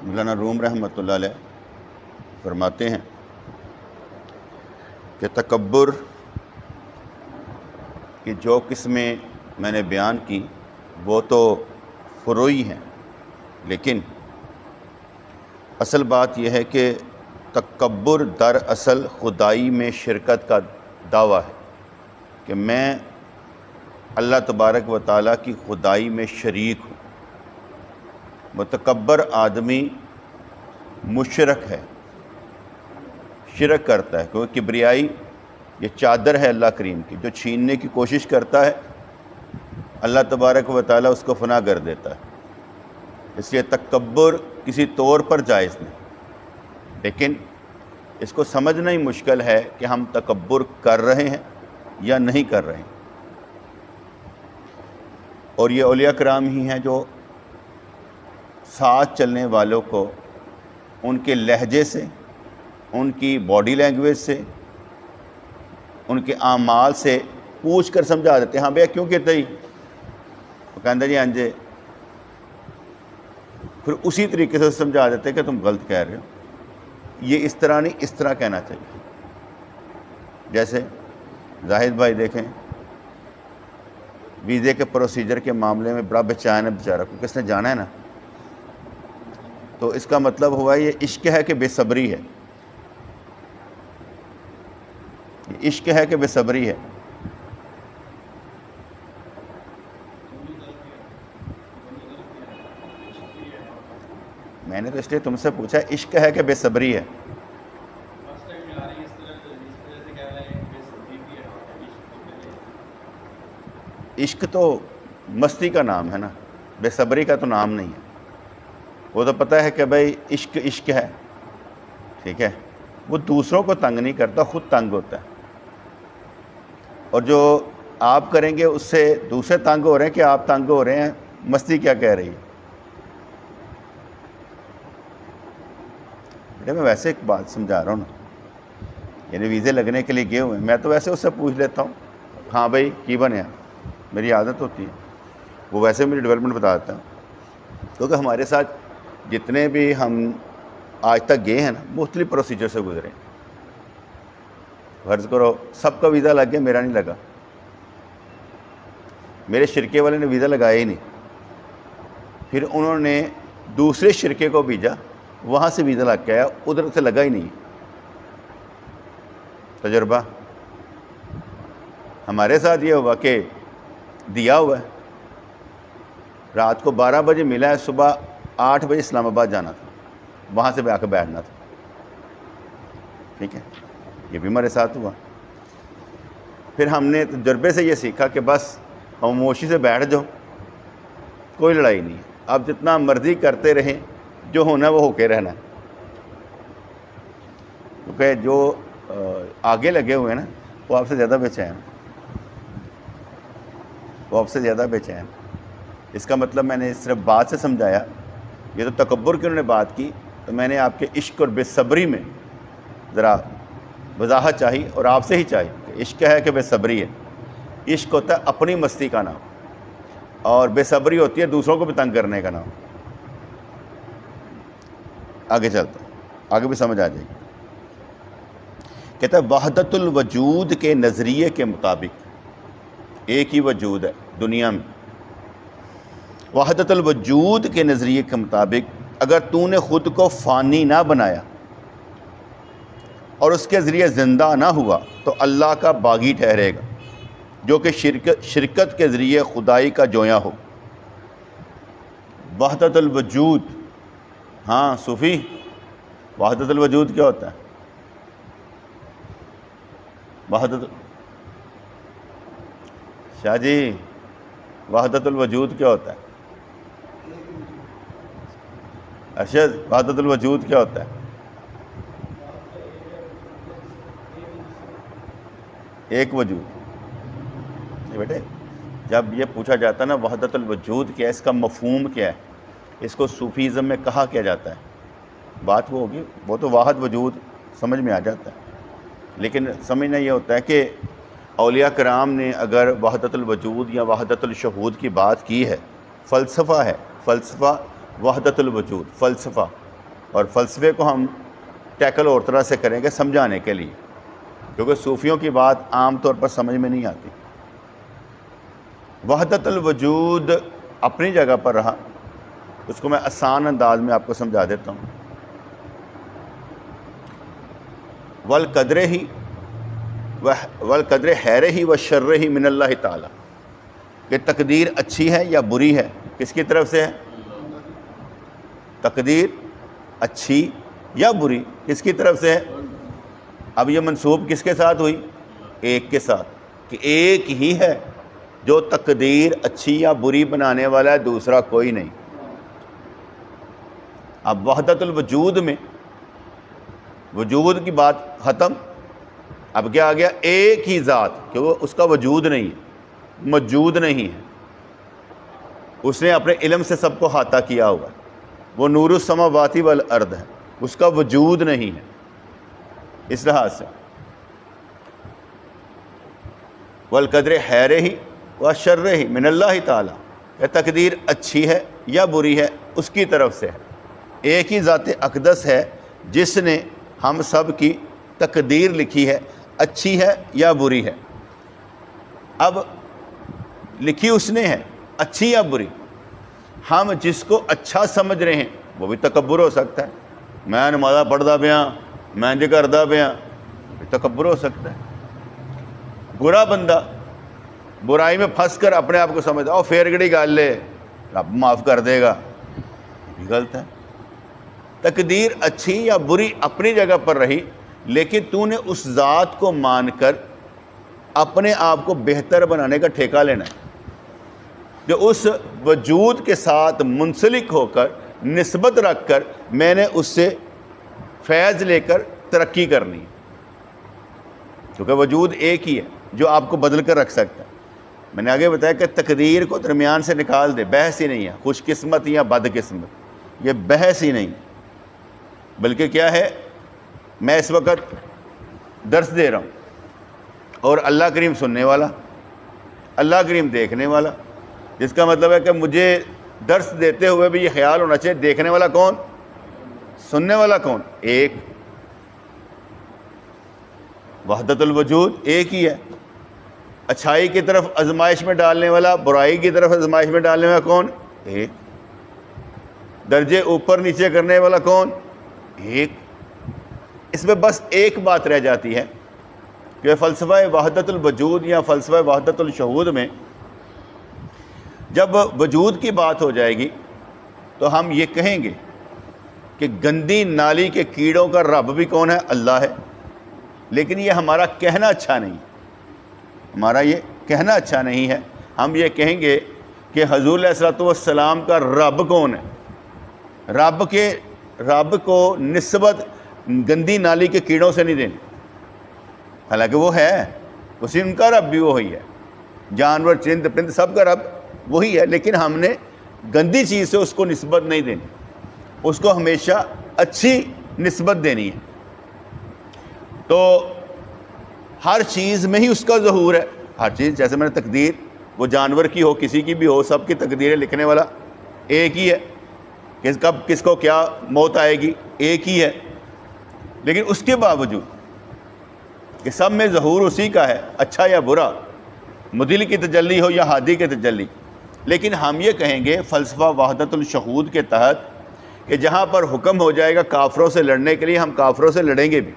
مولانا روم رحمۃ اللہ علیہ فرماتے ہیں کہ تکبر کی جو قسمیں میں نے بیان کی وہ تو فروعی ہیں، لیکن اصل بات یہ ہے کہ تکبر در اصل خدائی میں شرکت کا دعویٰ ہے کہ میں اللہ تبارک و تعالیٰ کی خدائی میں شریک ہوں۔ متکبر آدمی مشرک ہے، شرک کرتا ہے، کیونکہ کبریائی یہ چادر ہے اللہ کریم کی، جو چھیننے کی کوشش کرتا ہے اللہ تبارک و تعالیٰ اس کو فنا کر دیتا ہے۔ اس لیے تکبر کسی طور پر جائز نہیں، لیکن اس کو سمجھنا ہی مشکل ہے کہ ہم تکبر کر رہے ہیں یا نہیں کر رہے ہیں۔ اور یہ اولیاء کرام ہی ہیں جو ساتھ چلنے والوں کو ان کے لہجے سے، ان کی باڈی لینگویج سے، ان کے اعمال سے پوچھ کر سمجھا دیتے ہیں۔ ہاں بھیا کیوں کہتے ہی وہ کہتا جی ہاں جی، پھر اسی طریقے سے سمجھا دیتے ہیں کہ تم غلط کہہ رہے ہو، یہ اس طرح نہیں، اس طرح کہنا چاہیے۔ جیسے زاہد بھائی دیکھیں، ویزے کے پروسیجر کے معاملے میں بڑا بےچین ہے بیچارہ کو، کس نے جانا ہے نا، تو اس کا مطلب ہوا یہ عشق ہے کہ بے صبری ہے، یہ عشق ہے کہ بے صبری ہے۔ میں نے تو اس لیے تم سے پوچھا عشق ہے کہ بے صبری ہے؟ عشق تو مستی کا نام ہے نا، بے صبری کا تو نام نہیں ہے۔ وہ تو پتہ ہے کہ بھائی عشق عشق ہے، ٹھیک ہے، وہ دوسروں کو تنگ نہیں کرتا، خود تنگ ہوتا ہے، اور جو آپ کریں گے اس سے دوسرے تنگ ہو رہے ہیں کہ آپ تنگ ہو رہے ہیں، مستی کیا کہہ رہی ہے؟ میں ویسے ایک بات سمجھا رہا ہوں نا، یعنی ویزے لگنے کے لیے گئے ہوئے ہیں، میں تو ویسے اس سے پوچھ لیتا ہوں ہاں بھائی کی بنیا، میری عادت ہوتی ہے، وہ ویسے میری ڈیولپمنٹ بتا دیتا ہوں، کیونکہ ہمارے ساتھ جتنے بھی ہم آج تک گئے ہیں نا مختلف پروسیجر سے گزرے، فرض کرو سب کا ویزا لگ گیا، میرا نہیں لگا، میرے شرکے والے نے ویزا لگایا ہی نہیں، پھر انہوں نے دوسرے شرکے کو بھیجا، وہاں سے ویزا لگ کے آیا، ادھر سے لگا ہی نہیں۔ تجربہ ہمارے ساتھ یہ ہوا کہ دیا ہوا ہے، رات کو 12 بجے ملا ہے، صبح 8 بجے اسلام آباد جانا تھا، وہاں سے آ کے بیٹھنا تھا، ٹھیک ہے، یہ بھی ہمارے ساتھ ہوا۔ پھر ہم نے تجربے سے یہ سیکھا کہ بس خاموشی سے بیٹھ جاؤ، کوئی لڑائی نہیں ہے، آپ جتنا مرضی کرتے رہیں، جو ہونا وہ ہو کے رہنا ہے، کیونکہ جو آگے لگے ہوئے ہیں نا وہ آپ سے زیادہ بے چین، وہ آپ سے زیادہ بے چین۔ اس کا مطلب میں نے صرف بات سے سمجھایا، یہ تو تکبر کی انہوں نے بات کی، تو میں نے آپ کے عشق اور بے صبری میں ذرا وضاحت چاہی، اور آپ سے ہی چاہی کہ عشق ہے کہ بے صبری ہے۔ عشق ہوتا ہے اپنی مستی کا نام، اور بے صبری ہوتی ہے دوسروں کو بھی تنگ کرنے کا نام۔ آگے چلتا ہوں، آگے بھی سمجھ آ جائے گی۔ کہتا ہے وحدت الوجود کے نظریے کے مطابق ایک ہی وجود ہے دنیا میں، وحدت الوجود کے نظریے کے مطابق اگر تو نے خود کو فانی نہ بنایا اور اس کے ذریعے زندہ نہ ہوا تو اللہ کا باغی ٹھہرے گا، جو کہ شرکت کے ذریعے خدائی کا جویاں ہو۔ وحدت الوجود، ہاں صوفی، وحدت الوجود کیا ہوتا ہے؟ وحدت شاہ جی، وحدت الوجود کیا ہوتا ہے؟ ارشد، وحدت الوجود کیا ہوتا ہے؟ ایک وجود۔ بیٹے جب یہ پوچھا جاتا ہے نا وحدت الوجود کیا ہے، اس کا مفہوم کیا ہے، اس کو صوفیزم میں کہا کیا جاتا ہے، بات وہ ہوگی، وہ تو واحد وجود سمجھ میں آ جاتا ہے، لیکن سمجھنا یہ ہوتا ہے کہ اولیاء کرام نے اگر وحدت الوجود یا وحدت الشہود کی بات کی ہے، فلسفہ ہے، فلسفہ وحدت الوجود، فلسفہ اور فلسفے کو ہم ٹیکل اور طرح سے کریں گے سمجھانے کے لیے، کیونکہ صوفیوں کی بات عام طور پر سمجھ میں نہیں آتی۔ وحدت الوجود اپنی جگہ پر رہا، اس کو میں آسان انداز میں آپ کو سمجھا دیتا ہوں۔ والقدر خیر ہی و شر ہی من اللہ تعالیٰ، کہ تقدیر اچھی ہے یا بری ہے کس کی طرف سے ہے؟ تقدیر اچھی یا بری کس کی طرف سے ہے؟ اب یہ منسوب کس کے ساتھ ہوئی؟ ایک کے ساتھ، کہ ایک ہی ہے جو تقدیر اچھی یا بری بنانے والا ہے، دوسرا کوئی نہیں۔ اب وحدت الوجود میں وجود کی بات ختم، اب کیا آ گیا؟ ایک ہی ذات، کہ وہ اس کا وجود نہیں ہے، موجود نہیں ہے، اس نے اپنے علم سے سب کو احاطہ کیا ہوا ہے، وہ نور السماوات والارض ہے، اس کا وجود نہیں ہے۔ اس لحاظ سے والقدر خیر ہی و شر ہی من اللہ تعالیٰ، کہ تقدیر اچھی ہے یا بری ہے اس کی طرف سے ہے۔ ایک ہی ذات اقدس ہے جس نے ہم سب کی تقدیر لکھی ہے، اچھی ہے یا بری ہے۔ اب لکھی اس نے ہے، اچھی یا بری، ہم جس کو اچھا سمجھ رہے ہیں وہ بھی تکبر ہو سکتا ہے۔ میں نمازہ پڑھدا پیاں، میں جو کردا پیاں، تکبر ہو سکتا ہے۔ برا بندہ برائی میں پھنس کر اپنے آپ کو سمجھتا او پھر کیڑی گل ہے، رب معاف کر دے گا، یہ بھی غلط ہے۔ تقدیر اچھی یا بری اپنی جگہ پر رہی، لیکن تو نے اس ذات کو مان کر اپنے آپ کو بہتر بنانے کا ٹھیکہ لینا ہے، جو اس وجود کے ساتھ منسلک ہو کر نسبت رکھ کر میں نے اس سے فیض لے کر ترقی کرنی ہے، کیونکہ وجود ایک ہی ہے جو آپ کو بدل کر رکھ سکتا ہے۔ میں نے آگے بتایا کہ تقدیر کو درمیان سے نکال دے، بحث ہی نہیں ہے خوش قسمت یا بد قسمت، یہ بحث ہی نہیں، بلکہ کیا ہے، میں اس وقت درس دے رہا ہوں اور اللہ کریم سننے والا، اللہ کریم دیکھنے والا، جس کا مطلب ہے کہ مجھے درس دیتے ہوئے بھی یہ خیال ہونا چاہیے دیکھنے والا کون، سننے والا کون؟ ایک۔ وحدت الوجود ایک ہی ہے۔ اچھائی کی طرف آزمائش میں ڈالنے والا، برائی کی طرف آزمائش میں ڈالنے والا کون؟ ایک۔ درجے اوپر نیچے کرنے والا کون؟ ایک۔ اس میں بس ایک بات رہ جاتی ہے کہ فلسفہ وحدت الوجود یا فلسفہ وحدت الشہود میں جب وجود کی بات ہو جائے گی تو ہم یہ کہیں گے کہ گندی نالی کے کیڑوں کا رب بھی کون ہے؟ اللہ ہے۔ لیکن یہ ہمارا کہنا اچھا نہیں، ہمارا یہ کہنا اچھا نہیں ہے۔ ہم یہ کہیں گے کہ حضور علیہ الصلوۃ والسلام کا رب کون ہے؟ رب کو نسبت گندی نالی کے کیڑوں سے نہیں دینی، حالانکہ وہ ہے، اسی ان کا رب بھی وہی ہے، جانور چرند پرند سب کا رب وہی ہے، لیکن ہم نے گندی چیز سے اس کو نسبت نہیں دینی، اس کو ہمیشہ اچھی نسبت دینی ہے۔ تو ہر چیز میں ہی اس کا ظہور ہے، ہر چیز، جیسے میں نے تقدیر، وہ جانور کی ہو کسی کی بھی ہو، سب کی تقدیریں لکھنے والا ایک ہی ہے، کب کس کو کیا موت آئے گی ایک ہی ہے، لیکن اس کے باوجود کہ سب میں ظہور اسی کا ہے، اچھا یا برا، مدل کی تجلی ہو یا ہادی کی تجلی۔ لیکن ہم یہ کہیں گے فلسفہ وحدت الشہود کے تحت کہ جہاں پر حکم ہو جائے گا کافروں سے لڑنے کے لیے، ہم کافروں سے لڑیں گے بھی،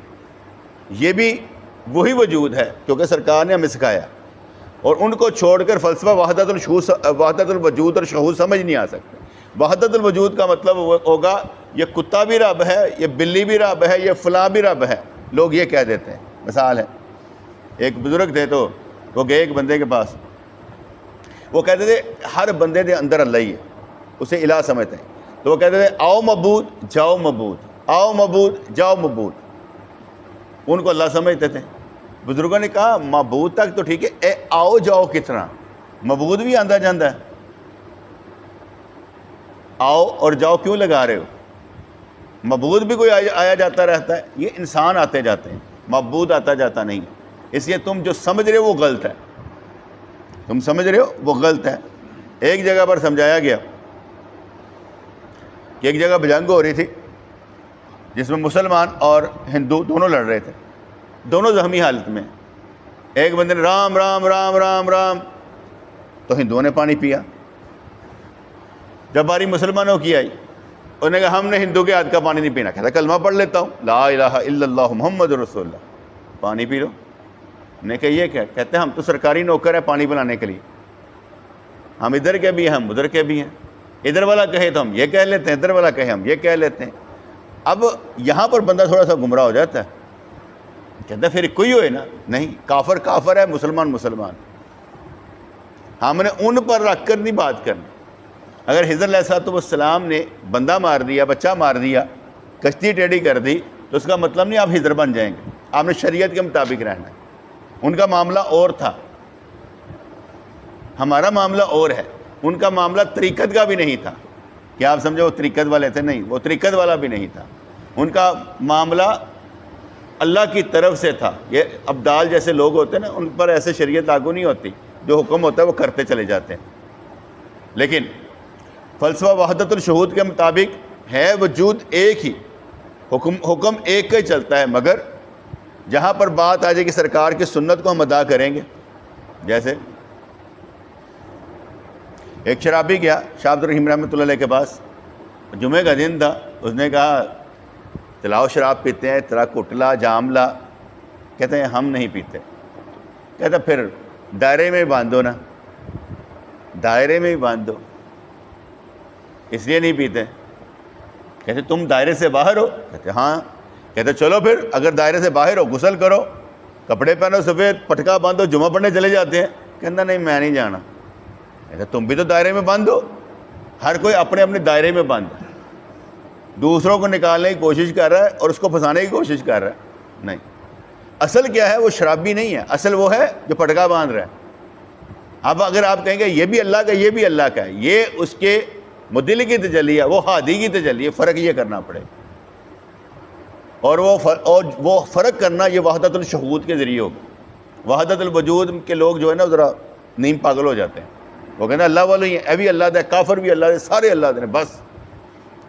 یہ بھی وہی وجود ہے کیونکہ سرکار نے ہمیں سکھایا، اور ان کو چھوڑ کر فلسفہ وحدت الوجود اور شہود سمجھ نہیں آ سکتا۔ وحدت الوجود کا مطلب ہوگا یہ کتا بھی رب ہے، یہ بلی بھی رب ہے، یہ فلاں بھی رب ہے، لوگ یہ کہہ دیتے ہیں۔ مثال ہے، ایک بزرگ تھے تو وہ گئے ایک بندے کے پاس، وہ کہتے تھے ہر بندے دے اندر اللہ ہی ہے، اسے الہ سمجھتے ہیں، تو وہ کہتے تھے آؤ معبود جاؤ معبود، آؤ معبود جاؤ معبود، ان کو اللہ سمجھتے تھے۔ بزرگوں نے کہا معبود تک تو ٹھیک ہے، اے آؤ جاؤ کتنا، معبود بھی آندا جاندہ ہے، آؤ اور جاؤ کیوں لگا رہے ہو؟ معبود بھی کوئی آیا جاتا رہتا ہے، یہ انسان آتے جاتے ہیں، معبود آتا جاتا نہیں، اس لیے تم جو سمجھ رہے ہو وہ غلط ہے، تم سمجھ رہے ہو وہ غلط ہے۔ ایک جگہ پر سمجھایا گیا کہ ایک جگہ جنگ ہو رہی تھی، جس میں مسلمان اور ہندو دونوں لڑ رہے تھے، دونوں زخمی حالت میں. ایک بندے نے رام رام رام رام رام، تو ہندوؤں نے پانی پیا. جب باری مسلمانوں کی آئی، انہوں نے کہا ہم نے ہندو کے ہاتھ کا پانی نہیں پینا. کہتا کلمہ پڑھ لیتا ہوں، لا الہ الا اللہ محمد رسول اللہ، پانی پی لو. نے کہا یہ کیا؟ کہتے ہیں ہم تو سرکاری نوکر ہیں پانی پلانے کے لیے، ہم ادھر کے بھی ہیں ہم ادھر کے بھی ہیں، ادھر والا کہے تو ہم یہ کہہ لیتے ہیں، ادھر والا کہے ہم یہ کہہ لیتے ہیں. اب یہاں پر بندہ تھوڑا سا گمراہ ہو جاتا ہے، کہتا ہے پھر کوئی ہوئے نا، نہیں، کافر کافر ہے، مسلمان مسلمان. ہم نے ان پر رکھ کر نہیں بات کرنی. اگر حضر علیہ السلام نے بندہ مار دیا، بچہ مار دیا، کشتی ٹیڑھی کر دی، تو اس کا مطلب نہیں آپ حضر بن جائیں گے. آپ نے شریعت کے مطابق رہنا ہے. ان کا معاملہ اور تھا، ہمارا معاملہ اور ہے. ان کا معاملہ طریقت کا بھی نہیں تھا کہ آپ سمجھو وہ طریقت والے تھے، نہیں، وہ طریقت والا بھی نہیں تھا. ان کا معاملہ اللہ کی طرف سے تھا. یہ ابدال جیسے لوگ ہوتے ہیں نا، ان پر ایسے شریعت لاگو نہیں ہوتی، جو حکم ہوتا ہے وہ کرتے چلے جاتے ہیں. لیکن فلسفہ وحدت الشہود کے مطابق ہے وجود ایک ہی، حکم ایک کا ہی چلتا ہے. مگر جہاں پر بات آ جائے کہ سرکار کی سنت کو ہم ادا کریں گے، جیسے ایک شرابی گیا شاہ عبد الرحیم رحمۃ اللہ علیہ کے پاس، جمعے کا دن تھا. اس نے کہا تلاؤ شراب پیتے ہیں، تلا کٹلا جام لا. کہتے ہیں ہم نہیں پیتے. کہتا پھر دائرے میں ہی باندھو نا، دائرے میں ہی باندھو، اس لیے نہیں پیتے. کہتے تم دائرے سے باہر ہو؟ کہتے ہاں. کہتے چلو پھر اگر دائرے سے باہر ہو غسل کرو، کپڑے پہنو سفید، پٹکا باندھو، جمعہ پڑھنے چلے جاتے ہیں. کہتا نہیں میں نہیں جانا. کہتے تم بھی تو دائرے میں باندھو. ہر کوئی اپنے اپنے دائرے میں باندھا، دوسروں کو نکالنے کی کوشش کر رہا ہے اور اس کو پھنسانے کی کوشش کر رہا ہے. نہیں، اصل کیا ہے؟ وہ شرابی نہیں ہے، اصل وہ ہے جو پٹکا باندھ رہا ہے. اب اگر آپ کہیں گے یہ بھی اللہ کا، یہ بھی اللہ کا ہے، یہ اس کے مدل کی تجلی ہے، وہ ہادی کی تجلی ہے. فرق یہ کرنا پڑے، اور وہ فرق کرنا یہ وحدت الشہود کے ذریعے ہوگا. وحدت الوجود کے لوگ جو ہے نا ذرا نیم پاگل ہو جاتے ہیں. وہ کہتے ہیں اللہ والے ہی ہیں، اے بھی اللہ دے، کافر بھی اللہ دے، سارے اللہ دے، بس.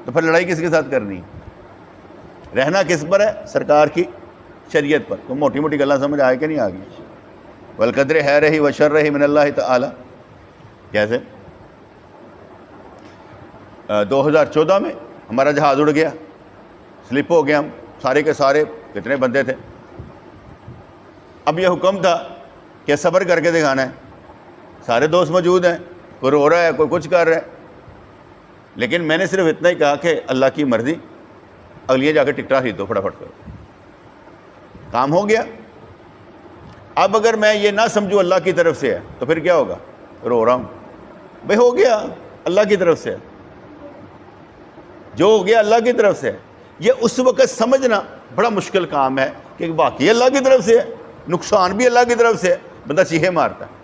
تو پھر لڑائی کس کے ساتھ کرنی ہے؟ رہنا کس پر ہے؟ سرکار کی شریعت پر. تو موٹی موٹی گلیں سمجھ آئے کہ نہیں آ گئی؟ والقدر ہے رہی و شر رہی من اللہ تعالی. کیسے 2014 میں ہمارا جہاز اڑ گیا، سلپ ہو گیا، ہم سارے کے سارے کتنے بندے تھے. اب یہ حکم تھا کہ صبر کر کے دکھانا ہے. سارے دوست موجود ہیں، کوئی رو رہا ہے، کوئی کچھ کر رہا ہے. لیکن میں نے صرف اتنا ہی کہا کہ اللہ کی مرضی، اگلیے جا کے ٹکٹا خریدو فٹافٹ کرو. کام ہو گیا. اب اگر میں یہ نہ سمجھوں اللہ کی طرف سے ہے تو پھر کیا ہوگا؟ رو رہا ہوں. بھئی ہو گیا اللہ کی طرف سے، جو ہو گیا اللہ کی طرف سے ہے. یہ اس وقت سمجھنا بڑا مشکل کام ہے کہ واقعی اللہ کی طرف سے ہے، نقصان بھی اللہ کی طرف سے ہے. بندہ چیخے مارتا ہے.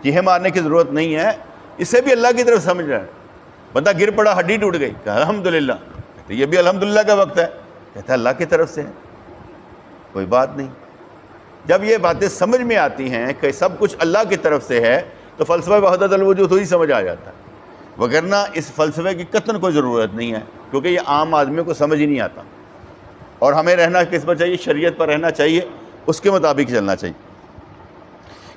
چیخے مارنے کی ضرورت نہیں ہے، اسے بھی اللہ کی طرف سمجھ رہا ہے. بندہ گر پڑا، ہڈی ٹوٹ گئی، کہا الحمدللہ. کہتے یہ بھی الحمدللہ کا وقت ہے. کہتا ہے اللہ کی طرف سے ہے، کوئی بات نہیں. جب یہ باتیں سمجھ میں آتی ہیں کہ سب کچھ اللہ کی طرف سے ہے تو فلسفہ وحدت الوجود ہی سمجھ آ جاتا ہے. وگرنہ اس فلسفے کی قطعاً کوئی ضرورت نہیں ہے، کیونکہ یہ عام آدمیوں کو سمجھ ہی نہیں آتا. اور ہمیں رہنا کس پر چاہیے؟ شریعت پر رہنا چاہیے، اس کے مطابق چلنا چاہیے.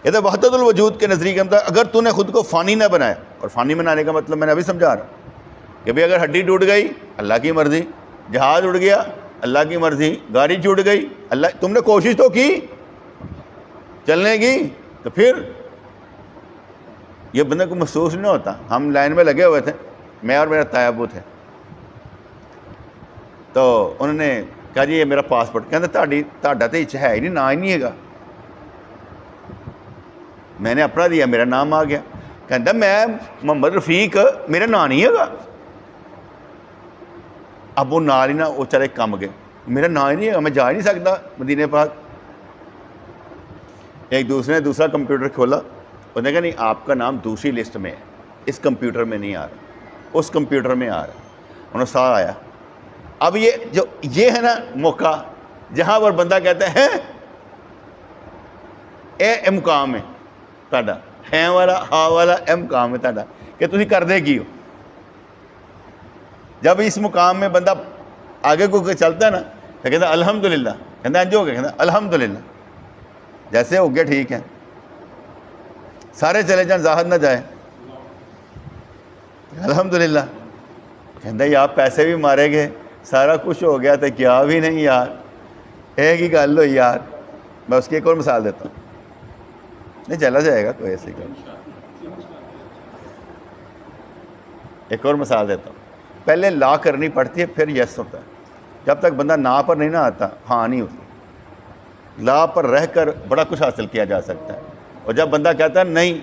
کہتے ہیں وحدت الوجود کے نظریے کے مطابق اگر تو نے خود کو فانی نہ بنایا، اور فانی بنانے کا مطلب میں نے ابھی سمجھا رہا کہ بھئی اگر ہڈی ٹوٹ گئی اللہ کی مرضی، جہاز اڑ گیا اللہ کی مرضی، گاڑی چھوٹ گئی اللہ، تم نے کوشش تو کی چلنے کی، تو پھر یہ بندے کو محسوس نہیں ہوتا. ہم لائن میں لگے ہوئے تھے، میں اور میرا تایا ابو تھے. تو انہوں نے کہا جی یہ میرا پاسپورٹ. کہتے تہاڈا تو ہے ہی نہیں، نا ہی نہیں ہے گا. میں نے اپنا دیا، میرا نام آ گیا. کہتا میں محمد رفیق، میرا نام نہیں ہے گا. اب وہ نال ہی نہ وہ چلے کم گئے، میرا نام ہی نہیں ہے گا، میں جا ہی نہیں سکتا مدینے پاک. ایک دوسرے نے دوسرا کمپیوٹر کھولا، انہوں نے کہا نہیں آپ کا نام دوسری لسٹ میں ہے، اس کمپیوٹر میں نہیں آ رہا، اس کمپیوٹر میں آ رہا. انہوں نے ساتھ آیا. اب یہ ہے نا موقع جہاں پر بندہ کہتا ہے اے مقام ہے تہاڈا، ہے والا ہا والا اے مقام ہے تہاڈا کہ تسی کردے کی ہو. جب اس مقام میں بندہ آگے کو چلتا ہے نا تو کہتا الحمدللہ، کہتا انج ہو گیا، کہتا الحمدللہ، جیسے ہو گیا ٹھیک ہے، سارے چلے جان ظاہر نہ جائے، الحمدللہ، کہتا یار پیسے بھی مارے گئے، سارا کچھ ہو گیا تو کیا بھی نہیں یار، ایک ہی گل ہوئی یار. میں اس کی ایک اور مثال دیتا ہوں، نہیں چلا جائے گا کوئی ایسی گل. ایک اور مثال دیتا ہوں. پہلے لا کرنی پڑتی ہے پھر یس ہوتا ہے. جب تک بندہ نا پر نہیں نہ آتا ہاں نہیں ہوتی. لا پر رہ کر بڑا کچھ حاصل کیا جا سکتا ہے. اور جب بندہ کہتا ہے نہیں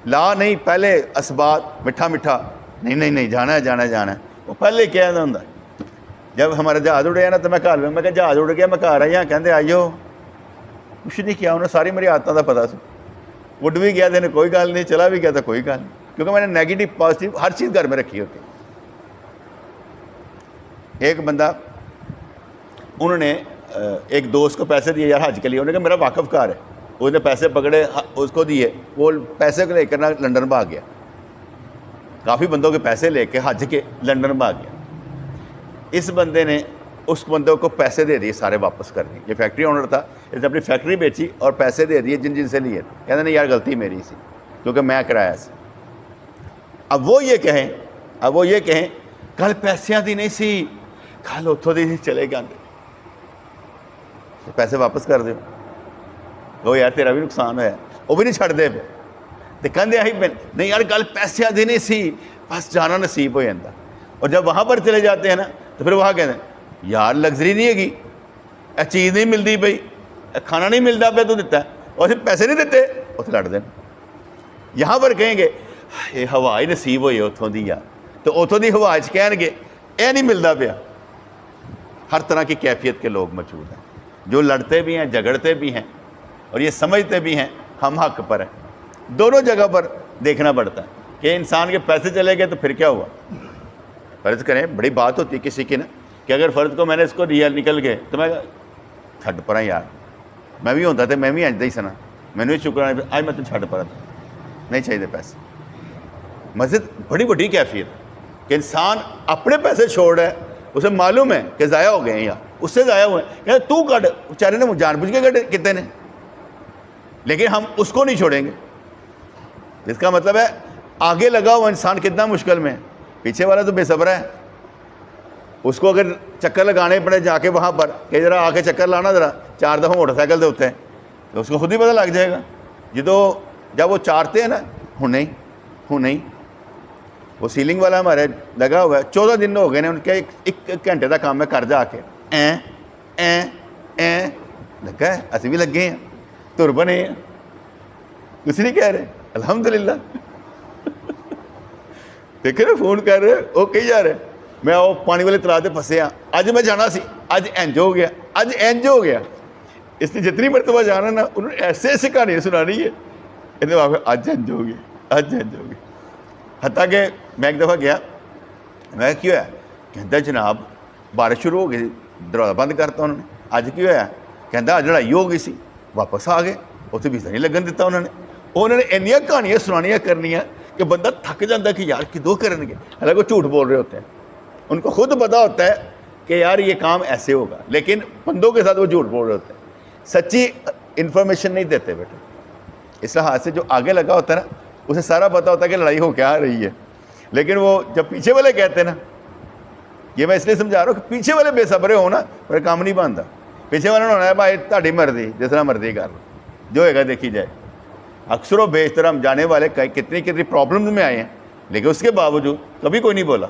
لا نہیں، پہلے اسبات میٹھا میٹھا، نہیں جانا ہے جانا ہے جانا ہے، وہ پہلے کیا ہوتا ہے. جب ہمارا جہاز اڑیا نا تو میں گھر میں کہ جہاز اڑ گیا، میں گھر آئی ہاں، کہتے آئیو کچھ نہیں کیا، انہیں ساری میری عادتوں کا پتا سی. اڑ بھی گیا تو کوئی گل نہیں، چلا بھی گیا تو کوئی گل نہیں، کیونکہ میں نے نیگیٹو پازیٹیو ہر چیز گھر میں رکھی ہوتی. ایک بندہ انہوں نے ایک دوست کو پیسے دیے یار حج کے لیے، انہوں نے کہا میرا واقف کار ہے، اس نے پیسے پکڑے اس کو دیے، وہ پیسے کو لے کر لنڈن بھاگ گیا. کافی بندوں کے پیسے لے کے حج کے لنڈن بھاگ گیا. اس بندے نے اس بندوں کو پیسے دے دیے سارے واپس کر دیے. یہ فیکٹری آنر تھا، اس نے اپنی فیکٹری بیچی اور پیسے دے دیے جن سے لیے. کہتے نہیں یار غلطی میری سی کیونکہ میں کرایا سی. اب وہ یہ کہیں کل پیسیاں دی نہیں سی، کل اتوں دی چلے گا، پیسے واپس کر دیو. وہ یار تیرا بھی نقصان ہوا، وہ بھی نہیں چھڑ دے پہ تو کہتے آئی نہیں یار کل پیسے دی نہیں سی، بس جانا نصیب ہو جاتا. اور جب وہاں پر چلے جاتے ہیں نا تو پھر وہاں کہتے ہیں یار لگژری نہیں ہے گی، اے چیز نہیں ملتی پئی، کھانا نہیں ملتا پہ تو دیتا ہے، اور پھر پیسے نہیں دیتے اتنے لڑ دیں. یہاں پر کہیں گے یہ ہوا ہی نصیب ہوئی اتوں دی یار، تو اتوں دی ہوا کہیں گے یہ نہیں ملتا پیا. ہر طرح کی کیفیت کے لوگ موجود ہیں جو لڑتے بھی ہیں، جھگڑتے بھی ہیں، اور یہ سمجھتے بھی ہیں ہم حق پر ہیں. دونوں جگہ پر دیکھنا پڑتا ہے کہ انسان کے پیسے چلے گئے تو پھر کیا ہوا. فرض کریں بڑی بات ہوتی ہے کسی کی نا کہ اگر فرض کو میں نے اس کو دیا نکل گئے تو میں چھڈ پڑا یار، میں بھی ہوتا تھا میں بھی اجدا ہی سنا، میں نے بھی شکر آج میں تو چھڈ پڑا تھا، نہیں چاہیے پیسے. مسجد بڑی بڑی کیفیت کہ انسان اپنے پیسے چھوڑ رہا ہے، اسے معلوم ہے کہ ضائع ہو گئے ہیں یا اس سے ضائع ہوئے ہیں، کہ تو کٹ بیچارے نے جان بوجھ کے کٹے کتنے نے، لیکن ہم اس کو نہیں چھوڑیں گے. جس کا مطلب ہے آگے لگا ہوا انسان کتنا مشکل میں ہے، پیچھے والا تو بے صبر ہے. اس کو اگر چکر لگانے پڑے جا کے وہاں پر کہ ذرا آ کے چکر لانا ذرا 4 دفعہ موٹر سائیکل دے ہوتے ہیں تو اس کو خود ہی پتہ لگ جائے گا. جب وہ چارتے ہیں نا ہوں نہیں وہ سیلنگ والا ہمارے لگا ہوا ہے، 14 دن ہو گئے ہیں ان کے، ایک گھنٹے کا کام ہے کر جا کے لگا ہے، اسی بھی لگے ہیں، تر بنے ہیں، کچھ نہیں کہہ رہے الحمدللہ. دیکھے نا فون کر رہے وہ کہی جا رہے میں وہ پانی والے تلا دے پھسے ہاں، اج میں جانا سی، اج انج ہو گیا، اج انج ہو گیا. اس نے جتنی مرتبہ جانا نا انہوں نے ایسے ایسے کہانیاں سنانی ہے، انہیں اج انج ہو گیا، اج انج ہو گیا. حتیٰ کہ میں ایک دفعہ گیا، میں کیا ہوا، کہتا جناب بارش شروع ہو گئی، دروازہ بند کرتا انہوں نے. اج کی ہوا، کہتا اج لڑائی ہو گئی سی، واپس آ گئے، اتنے ویزا نہیں لگن دیتا انہوں نے اینیاں کہانیاں سنانیاں کرنیاں کہ بندہ تھک جاتا ہے کہ یار کدوں کرن گے. حالانکہ وہ جھوٹ بول رہے ہوتے ہیں، ان کو خود پتا ہوتا ہے کہ یار یہ کام ایسے ہوگا، لیکن بندوں کے ساتھ وہ جھوٹ بول رہے ہوتے ہیں، سچی انفارمیشن نہیں دیتے بیٹے. اس لحاظ سے جو آگے لگا ہوتا ہے نا اسے سارا پتا ہوتا ہے کہ لڑائی ہو کیا آ رہی ہے، لیکن وہ جب پیچھے والے کہتے ہیں نا، یہ میں اس لیے سمجھا رہا ہوں کہ پیچھے والے بے صبرے ہو نا پر کام نہیں بنتا. پیچھے والے نے ہونا ہے بھائی تہاڈی مرضی، جس طرح مرضی کر لو، جو ہوئے گا دیکھی جائے. اکثر و بیشتر ہم جانے والے کتنی پرابلمز میں آئے ہیں، لیکن اس کے باوجود کبھی کوئی نہیں بولا،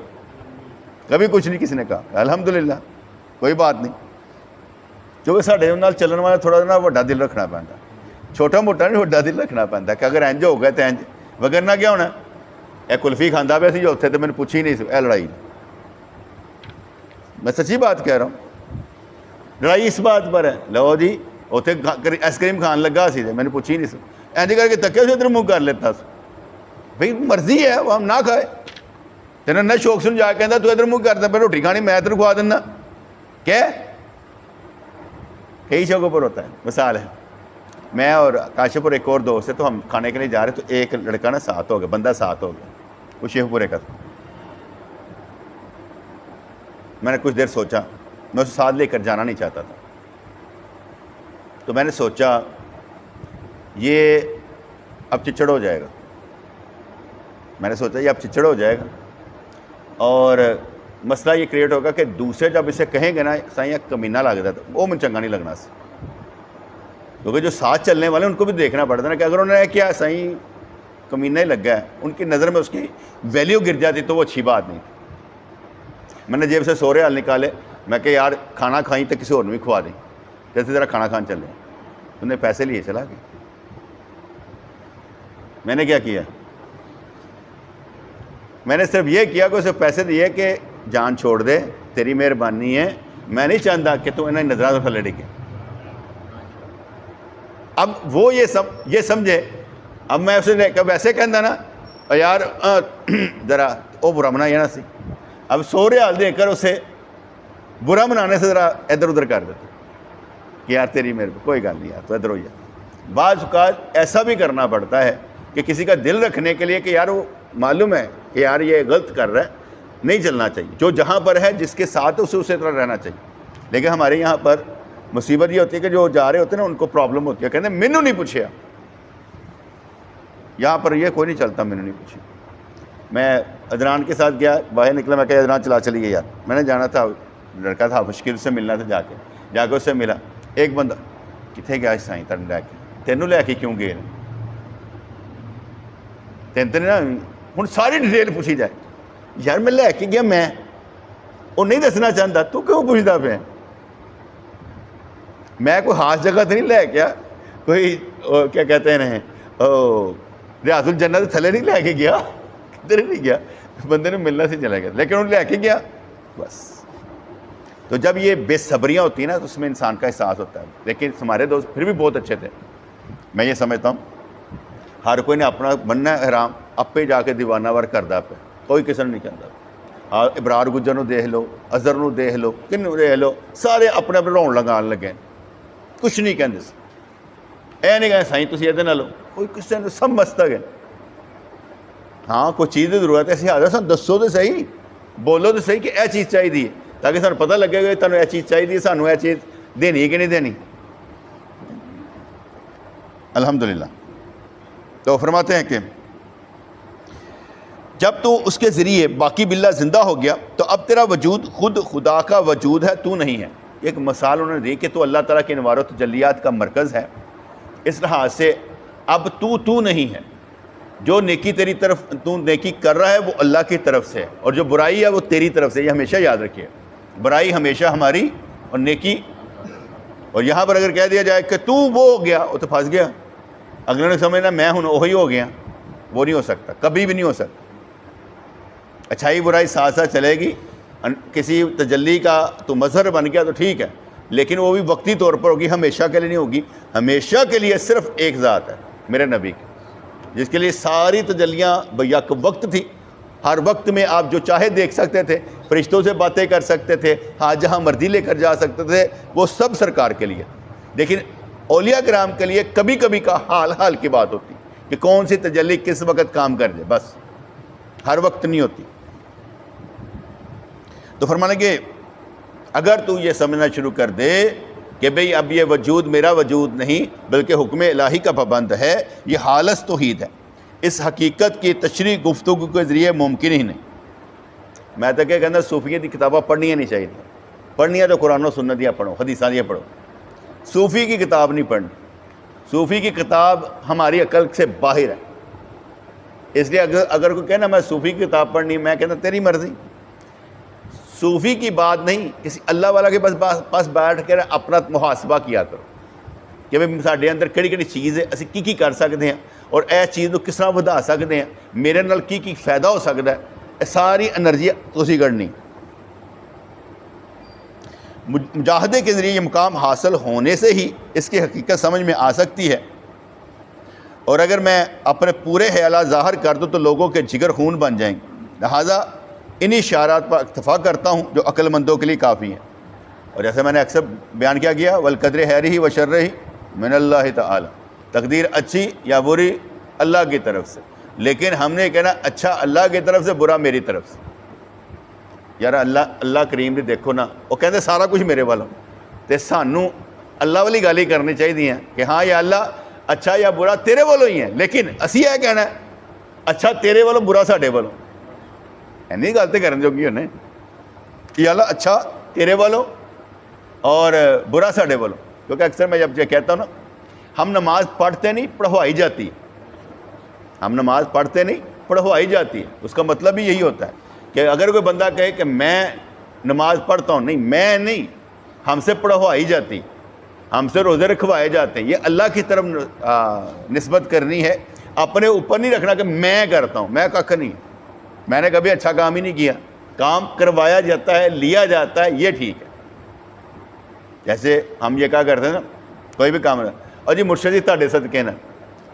کبھی کچھ نہیں کسی نے کہا، الحمدللہ کوئی بات نہیں. کیونکہ ساڈے نال چلن والا تھوڑا نا وڈا دل رکھنا پہنتا، چھوٹا موٹا نہیں وڈا دل رکھنا پہنتا کہ اگر انج ہو گیا تو انج، وگرنہ کیا ہونا. اے کلفی کھانا پیا سی جو اتنے تو میں نے پوچھی نہیں سی اے لڑائی، میں سچی بات کہہ رہا ہوں. لڑائی اس بات پر ہے، لو جی اتنے آئس کریم کھان لگا سی میں نے پوچھی نہیں سی، اینج کر کے تکیا سے ادھر منہ کر لیتا سی. بھائی مرضی ہے وہ ہم نہ کھائے، تیرا نہ شوق سن جا کے تو ادھر منہ کرتا پہ روٹی کھانی میں تیرے کھوا دینا. کیا کئی جگہوں پر ہوتا ہے. مثال ہے میں اور کاشف پور ایک اور دوست ہے، تو ہم کھانے کے لیے جا رہے تو ایک لڑکا نا ساتھ ہو گیا، بندہ ساتھ ہو گیا، وہ شیخ پورے کا. میں نے کچھ دیر سوچا میں اسے ساتھ لے کر جانا نہیں چاہتا تھا. تو میں نے سوچا یہ اب چچڑ ہو جائے گا. میں نے سوچا یہ اب چچڑ ہو جائے گا اور مسئلہ یہ کریٹ ہوگا کہ دوسرے جب اسے کہیں گے نا سائیں کمینہ لگتا تھا, وہ من چنگا نہیں لگنا سی, کیونکہ جو ساتھ چلنے والے ان کو بھی دیکھنا پڑتا نا کہ اگر انہوں نے کیا سائیں کمینہ ہی لگ گیا ہے, ان کی نظر میں اس کی ویلیو گر جاتی تو وہ اچھی بات نہیں. میں نے جیب سے 100 ریال نکالے, میں کہ یار کھانا کھائیں تو کسی اور بھی کھوا دیں, جیسے ذرا کھانا کھان چلے. انہوں نے پیسے لیے چلا گیا. میں نے کیا کیا, میں نے صرف یہ کیا کہ اسے پیسے دیے کہ جان چھوڑ دے, تیری مہربانی ہے, میں نہیں چاہتا کہ تو انہیں نظروں سے لڑے گی. اب وہ یہ سمجھے, اب میں اسے لے کر ویسے کہنا نا یار ذرا وہ برا منایا نا سی, اب 100 ریال دے کر اسے برا منانے سے ذرا ادھر ادھر کر دیتے کہ یار تیری مہربانی, کوئی گل نہیں یار تو ادھر ہو جا. بعض اوقات ایسا بھی کرنا پڑتا ہے کہ کسی کا دل رکھنے کے لیے کہ یار وہ معلوم ہے کہ یار یہ غلط کر رہا ہے, نہیں چلنا چاہیے. جو جہاں پر ہے جس کے ساتھ اسے اسی طرح رہنا چاہیے. لیکن ہمارے یہاں پر مصیبت یہ ہوتی ہے کہ جو جا رہے ہوتے ہیں نا ان کو پرابلم ہوتی ہے, کہتے ہیں مینوں نہیں پوچھیا. یہاں پر یہ کوئی نہیں چلتا مینوں نہیں پوچھی. میں ادنان کے ساتھ گیا, باہر نکلا, میں کہ ادنان چلا چلیے یار, میں نے جانا تھا, لڑکا تھا مشکل سے ملنا تھا, جا کے اس سے ملا. ایک بندہ کتنے گیا سائیں تین لے کے, تینوں لے کے کیوں گئے تین نا, ہوں ساری ڈیٹیل پوچھی جائے. یار میں لے کے گیا, میں وہ نہیں دسنا چاہتا, تو کیوں پوچھتا پہ. میں کوئی خاص جگہ تو نہیں لے گیا, کوئی کیا کہتے ہیں ریاض الجنت تھلے نہیں لے کے گیا, کدھر نہیں گیا, بندے نے ملنا سے چلا گیا, لیکن انہوں نے لے کے گیا بس. تو جب یہ بے صبریاں ہوتی ہیں نا تو اس میں انسان کا احساس ہوتا ہے. لیکن ہمارے دوست پھر بھی بہت اچھے تھے. میں یہ سمجھتا ہوں ہر کوئی نے اپنا بننا حرام اپے جا کے دیوانہ ور کردہ پہ, کوئی کسی نے نہیں کہتا. ابرار گجر نو دیکھ لو, اظہر نو دیکھ لو, کنوں دیکھ لو, سارے اپنے اپنے رون لگان لگے, کچھ نہیں کہتے. اے نہیں کہتے سائیں تسی یہ نہ لو, کوئی کسی نے سب مستق ہے. ہاں کوئی چیز کی ضرورت ہے, ایسی حاضر سن دسو تو صحیح, بولو تو صحیح کہ اے چیز چاہیے, تاکہ سانو پتہ لگے گا تمہیں اے چیز چاہیے, سانو اے چیز دینی ہے کہ نہیں دینی. الحمدللہ. تو فرماتے ہیں کہ جب تو اس کے ذریعے باقی باللہ زندہ ہو گیا تو اب تیرا وجود خود خدا کا وجود ہے, تو نہیں ہے. ایک مثال انہوں نے دی کہ تو اللہ تعالیٰ کے انوار و تجلیات کا مرکز ہے. اس لحاظ سے اب تو نہیں ہے. جو نیکی تیری طرف تو نیکی کر رہا ہے وہ اللہ کی طرف سے ہے, اور جو برائی ہے وہ تیری طرف سے. یہ ہمیشہ یاد رکھیے, برائی ہمیشہ ہماری اور نیکی. اور یہاں پر اگر کہہ دیا جائے کہ تو وہ ہو گیا, وہ تو پھنس گیا. اگلے نے سمجھنا میں ہوں وہی ہو گیا, وہ نہیں ہو سکتا, کبھی بھی نہیں ہو سکتا. اچھائی برائی ساتھ ساتھ چلے گی. کسی تجلی کا تو مظہر بن گیا تو ٹھیک ہے, لیکن وہ بھی وقتی طور پر ہوگی, ہمیشہ کے لیے نہیں ہوگی. ہمیشہ کے لیے صرف ایک ذات ہے, میرے نبی کی, جس کے لیے ساری تجلیاں بیک وقت تھی. ہر وقت میں آپ جو چاہے دیکھ سکتے تھے, فرشتوں سے باتیں کر سکتے تھے, ہاں جہاں مرضی لے کر جا سکتے تھے, وہ سب سرکار کے لیے. لیکن اولیاء کرام کے لیے کبھی کبھی کا حال کی بات ہوتی کہ کون سی تجلی کس وقت کام کر جائے, بس ہر وقت نہیں ہوتی. تو فرمانے کہ اگر تو یہ سمجھنا شروع کر دے کہ بھئی اب یہ وجود میرا وجود نہیں بلکہ حکم الہی کا پابند ہے, یہ خالص توحید ہے. اس حقیقت کی تشریح گفتگو کے ذریعے ممکن ہی نہیں. میں تو کہ کہنا صوفیہ کی کتابیں پڑھنی نہیں چاہیے. پڑھنی ہے تو قرآن و سنت دیا پڑھو, حدیثاں دیا پڑھو. صوفی کی کتاب نہیں پڑھنی. صوفی کی کتاب ہماری عقل سے باہر ہے. اس لیے اگر کوئی کہنا میں صوفی کی کتاب پڑھنی, میں کہنا تیری مرضی. صوفی کی بات نہیں, کسی اللہ والا کے پاس بیٹھ کر اپنا محاسبہ کیا کرو کہ بھئی ساڈے اندر کہڑی کہڑی چیز ہے, اسی کی کر سکتے ہیں, اور اے چیز کو کس طرح ودا سکتے ہیں, میرے نال کی فائدہ ہو سکتا ہے. یہ ساری انرجی تسی کرنی. مجاہدے کے ذریعے یہ مقام حاصل ہونے سے ہی اس کی حقیقت سمجھ میں آ سکتی ہے. اور اگر میں اپنے پورے خیالات ظاہر کر دوں تو لوگوں کے جگر خون بن جائیں گے. لہٰذا انہی اشارات پر اکتفا کرتا ہوں جو عقل مندوں کے لیے کافی ہیں. اور جیسے میں نے اکثر بیان کیا گیا, والقدر خیرہ و شرہ من اللہ تعالی, تقدیر اچھی یا بری اللہ کی طرف سے, لیکن ہم نے کہنا اچھا اللہ کی طرف سے, برا میری طرف سے. یار اللہ کریم نے دیکھو نا وہ کہتے سارا کچھ میرے والوں تے سانوں اللہ والی گل ہی کرنی چاہیے کہ ہاں یا اللہ اچھا یا برا تیرے والوں ہی ہے، لیکن اسی یہ کہنا ہے اچھا تیرے والوں برا ساڈے والوں، اینی گل تے کرن جوگی ہونے کہ اللہ اچھا تیرے والوں اور برا ساڈے والوں. کیونکہ اکثر میں جب یہ کہتا ہوں نا ہم نماز پڑھتے نہیں پڑھوائی جاتی، ہم نماز پڑھتے نہیں پڑھوائی جاتی ہے. اس کا مطلب ہی یہی ہوتا ہے کہ اگر کوئی بندہ کہے کہ میں نماز پڑھتا ہوں، نہیں میں نہیں، ہم سے پڑھوائی جاتی، ہم سے روزے رکھوائے جاتے ہیں. یہ اللہ کی طرف نسبت کرنی ہے، اپنے اوپر نہیں رکھنا کہ میں کرتا ہوں. میں ککھ نہیں، میں نے کبھی اچھا کام ہی نہیں کیا. کام کروایا جاتا ہے، لیا جاتا ہے، یہ ٹھیک ہے. جیسے ہم یہ کہا کرتے ہیں نا کوئی بھی کام ہے اور جی مرشد جی تہاڈے صدقے نا،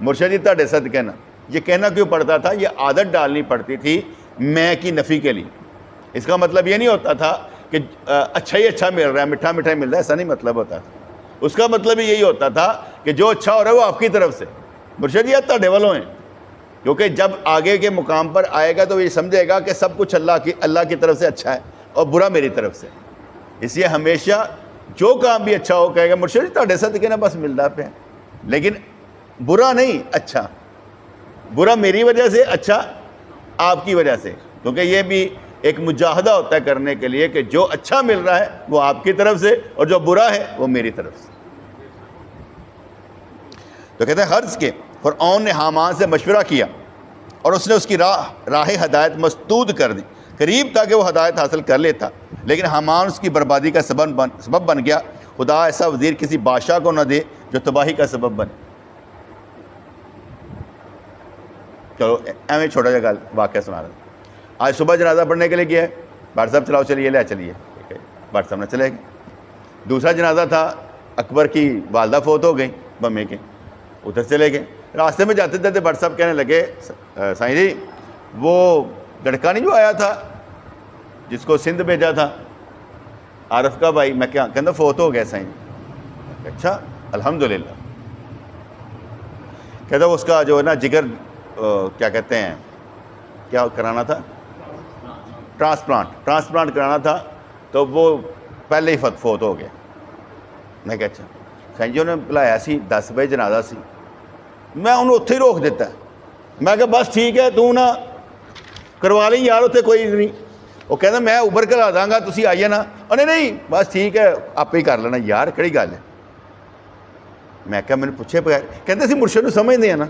مرشد جی تہاڈے صدقے نا. یہ کہنا کیوں پڑتا تھا؟ یہ عادت ڈالنی پڑتی تھی میں کی نفی کے لیے. اس کا مطلب یہ نہیں ہوتا تھا کہ اچھا ہی اچھا مل رہا ہے، میٹھا میٹھا مل رہا ہے، ایسا نہیں مطلب ہوتا تھا. اس کا مطلب ہی یہی ہوتا تھا کہ جو اچھا ہو رہا ہے وہ آپ کی طرف سے. مرشد جی تہاڈے والوں ہیں، کیونکہ جب آگے کے مقام پر آئے گا تو یہ سمجھے گا کہ سب کچھ اللہ کی طرف سے اچھا ہے اور برا میری طرف سے. اس لیے ہمیشہ جو کام بھی اچھا ہو کہے گا مرشد جی تہاڈے صدقے نا بس ملتا پہ، لیکن برا نہیں، اچھا. برا میری وجہ سے، اچھا آپ کی وجہ سے. کیونکہ یہ بھی ایک مجاہدہ ہوتا ہے کرنے کے لیے کہ جو اچھا مل رہا ہے وہ آپ کی طرف سے اور جو برا ہے وہ میری طرف سے. تو کہتے ہیں حرض کے فرعون نے حامان سے مشورہ کیا اور اس نے اس کی راہ ہدایت مسدود کر دی. قریب تھا کہ وہ ہدایت حاصل کر لیتا، لیکن حامان اس کی بربادی کا سبب بن گیا. خدا ایسا وزیر کسی بادشاہ کو نہ دے جو تباہی کا سبب بنے. چلو ایویں چھوٹا جا واقعہ سنا رہا ہوں. آج صبح جنازہ پڑھنے کے لیے گیا ہے، بھائی صاحب چلاؤ چلیے لے چلیے، بھائی صاحب نے چلے گئے. دوسرا جنازہ تھا اکبر کی والدہ فوت ہو گئی بمے کے، ادھر چلے گئے. راستے میں جاتے جاتے بھٹ صاحب کہنے لگے سائیں جی وہ لڑکا نہیں جو آیا تھا جس کو سندھ بھیجا تھا عارف کا بھائی، میں کیا کہتا فوت ہو گیا سائیں جی. اچھا الحمدللہ. کہتا اس کا جو ہے نا جگر کیا کہتے ہیں کیا کرانا تھا، ٹرانسپلانٹ کرانا تھا، تو وہ پہلے ہی فوت ہو گیا. میں کہا اچھا. سائیں جی انہوں نے بلایا سی 10 بجے جنازہ سی، میں انہوں اتھے ہی روک دیتا ہے. میں کہا بس ٹھیک ہے تو نہ کروا لیں یار اتنے کوئی نہیں. وہ کہنا میں اوبر کرا داں گا تسی آئیے نا. نہیں بس ٹھیک ہے آپ ہی کر لینا. یار کہڑی گل ہے. میں کہا میں نے پوچھے بغیر، کہتے سی مرشد نوں سمجھتے ہیں نا.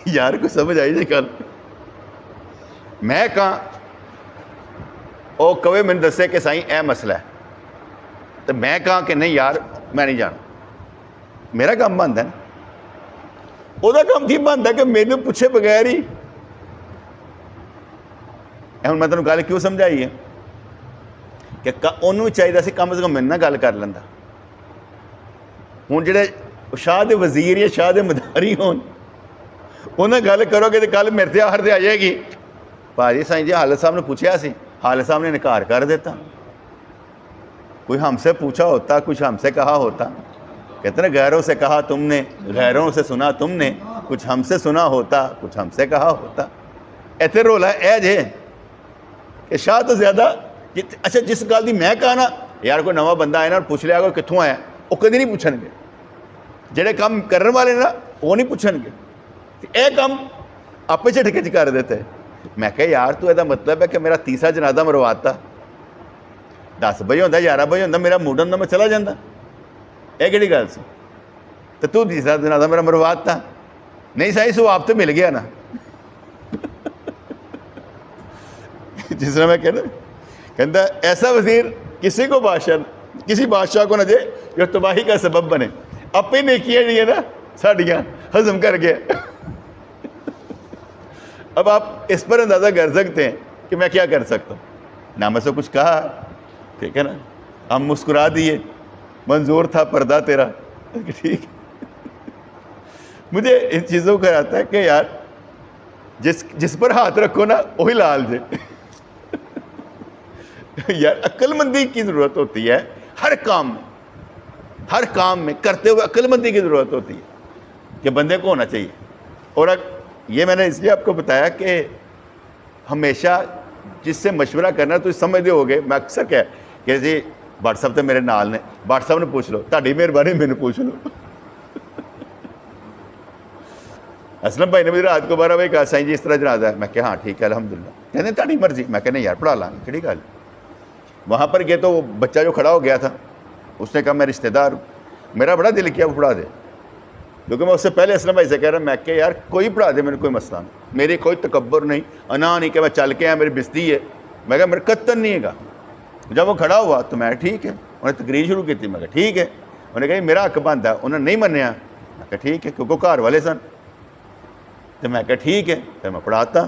یار کوئی سمجھ آئی جی گل. میں کہاں وہ کہے میں دسے کہ سائیں اے مسئلہ ہے، تو میں کہا کہ نہیں یار میں نہیں جانا. میرا کام بنتا ہے نا، وہ کام کی بنتا ہے کہ میرے پوچھے بغیر ہی. ہوں میں تمہیں گل کیوں سمجھائی ہے کہ انہوں چاہیے سی کم از کم میرے نہ گل کر لینا. ہوں جڑے شاہ دے وزیر یا شاہ دے مداری ہون انہیں گل کرو گے تو کل میرے سے آخر سے آ جائے گی بھاجی سائیں جی حالت صاحب نے پوچھا سی، حالت صاحب نے انکار کر دیتا. کوئی ہم سے پوچھا ہوتا، کچھ ہم سے کہا ہوتا. کہتے ہیں غیروں سے کہا تم نے، غیروں سے سنا تم نے، کچھ ہم سے سنا ہوتا، کچھ ہم سے کہا ہوتا. ایتھے رولا اے جے کہ شاہ تو زیادہ اچھا جس گل دی میں کہا نا یار کوئی نواں بندہ آیا نا اور پوچھ لیا کہ کتوں آیا، وہ کدی نہیں پوچھن گے. جہے کام کرنے والے نا وہ نہیں پوچھن گے، اے کام آپ جھٹکے چ کر دیتے. میں کہا یار تو یہ مطلب ہے کہ میرا تیسرا جنازہ مرواتا 10 بجے ہوتا 11 بجے ہوتا میرا موڈ ہوتا میں چلا جاتا. یہ کہڑی گل سی؟ تو تیسرا جنازہ میرا مرواتا. نہیں سائیں سو آپ تو مل گیا نا. جس طرح میں کہتا ایسا وزیر کسی کو کسی بادشاہ کو نہ دے جو تباہی کا سبب بنے. اپنی نیکیاں جی ہے نا ساڈیاں ہضم کر گیا. اب آپ اس پر اندازہ کر سکتے ہیں کہ میں کیا کر سکتا ہوں. نہ میں سے کچھ کہا، ٹھیک ہے نا، ہم مسکرا دیے، منظور تھا پردہ تیرا، ٹھیک. مجھے ان چیزوں کا آتا ہے کہ یار جس پر ہاتھ رکھو نا وہی لال جے. یار عقل مندی کی ضرورت ہوتی ہے ہر کام میں کرتے ہوئے عقل مندی کی ضرورت ہوتی ہے کہ بندے کو ہونا چاہیے. اور یہ میں نے اس لیے آپ کو بتایا کہ ہمیشہ جس سے مشورہ کرنا تو سمجھ دے ہو گے. میں اکثر کہ جی بٹ صاحب تو میرے نال نے, بٹ صاحب نے پوچھ لو, تہاڈی مہربانی مینوں پوچھ لو. اسلم بھائی نے مجھے رات کو 12 بجے کہا سائیں جی اس طرح جنازہ ہے. میں کہ ہاں ٹھیک ہے الحمدللہ. کہتے تہاڈی مرضی. میں کہ نہیں یار پڑھا لیں گے, کہڑی گل. وہاں پر گئے تو وہ بچہ جو کھڑا ہو گیا تھا اس نے کہا میں رشتہ دار ہوں. میرا بڑا دل کیا وہ پڑھا دے, کیونکہ میں اس سے پہلے اسلم بھائی سے کہہ رہا میں کہ یار کوئی پڑھا دے, میرے کوئی مسئلہ نہیں, میری کوئی تکبر نہیں, انا نہیں کہ میں چل کے آیا میری بستی ہے. میں کہا میرے قطن نہیں ہے گا. جب وہ کھڑا ہوا تو میں ٹھیک ہے, انہیں تقریر شروع کی تھی. میں کہا ٹھیک ہے. انہوں نے کہا میرا حق بنتا ہے. انہوں نے نہیں منیا. میں کہا ٹھیک ہے, کیونکہ گھر والے سن. تو میں کہا ٹھیک ہے, پھر میں پڑھاتا.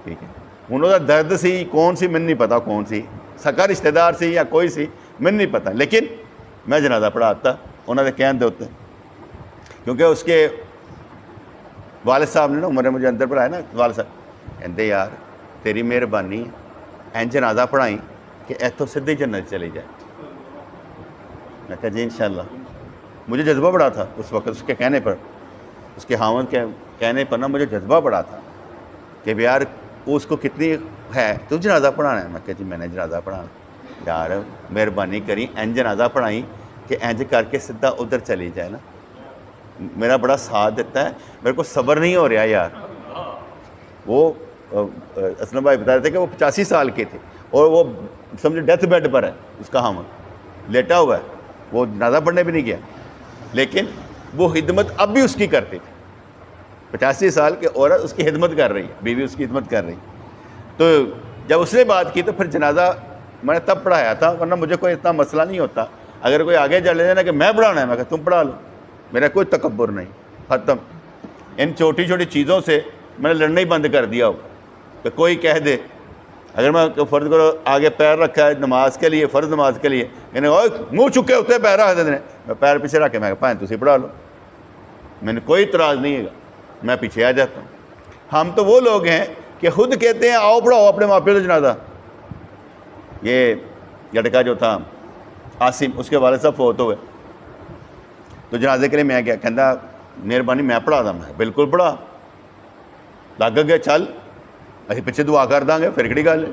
ٹھیک ہے, انہوں کا درد سی کون سی مجھے نہیں پتا, کون سی سکا رشتہ دار سی یا کوئی سی مجھے نہیں پتا, لیکن میں جنازہ پڑھاتا انہوں نے کہن دے ہوتے. کیونکہ اس کے والد صاحب نے نا عمر مجھے اندر پڑھایا نا, والد صاحب کہتے یار تیری مہربانی این جنازہ پڑھائیں کہ ایتھوں سدھی جنت چلی جائے. میں کہا جی انشاءاللہ. مجھے جذبہ بڑا تھا اس وقت, اس کے کہنے پر, اس کے خاوند کے کہنے پر نا مجھے جذبہ بڑا تھا کہ یار اس کو کتنی ہے تو جنازہ پڑھانا ہے. میں کہا جی میں نے جنازہ پڑھانا. یار مہربانی کری این جنازہ پڑھائیں کہ اینج کر کے سدھا ادھر چلی جائے نا. میرا بڑا ساتھ دیتا ہے, میرے کو صبر نہیں ہو رہا یار. وہ اسلم بھائی بتا رہے تھے کہ وہ 85 سال کے تھے اور وہ سمجھے ڈیتھ بیڈ پر ہے, اس کا خاوند لیٹا ہوا ہے, وہ جنازہ پڑھنے بھی نہیں گیا, لیکن وہ خدمت اب بھی اس کی کرتے تھے. 85 سال کے عورت اس کی خدمت کر رہی ہے, بیوی اس کی خدمت کر رہی. تو جب اس نے بات کی تو پھر جنازہ میں نے تب پڑھایا تھا, ورنہ مجھے کوئی اتنا مسئلہ نہیں ہوتا. اگر کوئی آگے چلے جائے نا کہ میں پڑھانا ہے, میں کہا تم پڑھا لو, میرا کوئی تکبر نہیں, ختم. ان چھوٹی چھوٹی چیزوں سے میں نے لڑنا ہی بند کر دیا ہو کہ کوئی کہہ دے. اگر میں فرض کرو آگے پیر رکھا ہے نماز کے لیے, فرض نماز کے لیے, یعنی منہ چکے ہوتے پیر رکھ دیتے ہیں, میں پیر پیچھے رکھ کے میں کہا تسی پڑھا لو, میں نے کوئی اعتراض نہیں ہے, میں پیچھے آ جاتا ہوں. ہم تو وہ لوگ ہیں کہ خود کہتے ہیں آؤ پڑھاؤ اپنے ماں پیو سے جنازہ. یہ لڑکا جو تھا عاصم, اس کے والد صاحب فوت ہوئے, تو جنازے کے لیے میں گیا, کہندا مہربانی میں پڑھا دا. میں بالکل پڑھا, لگ گیا چل اسی پیچھے دعا کر دیں گے, پھر کہڑی گل ہے.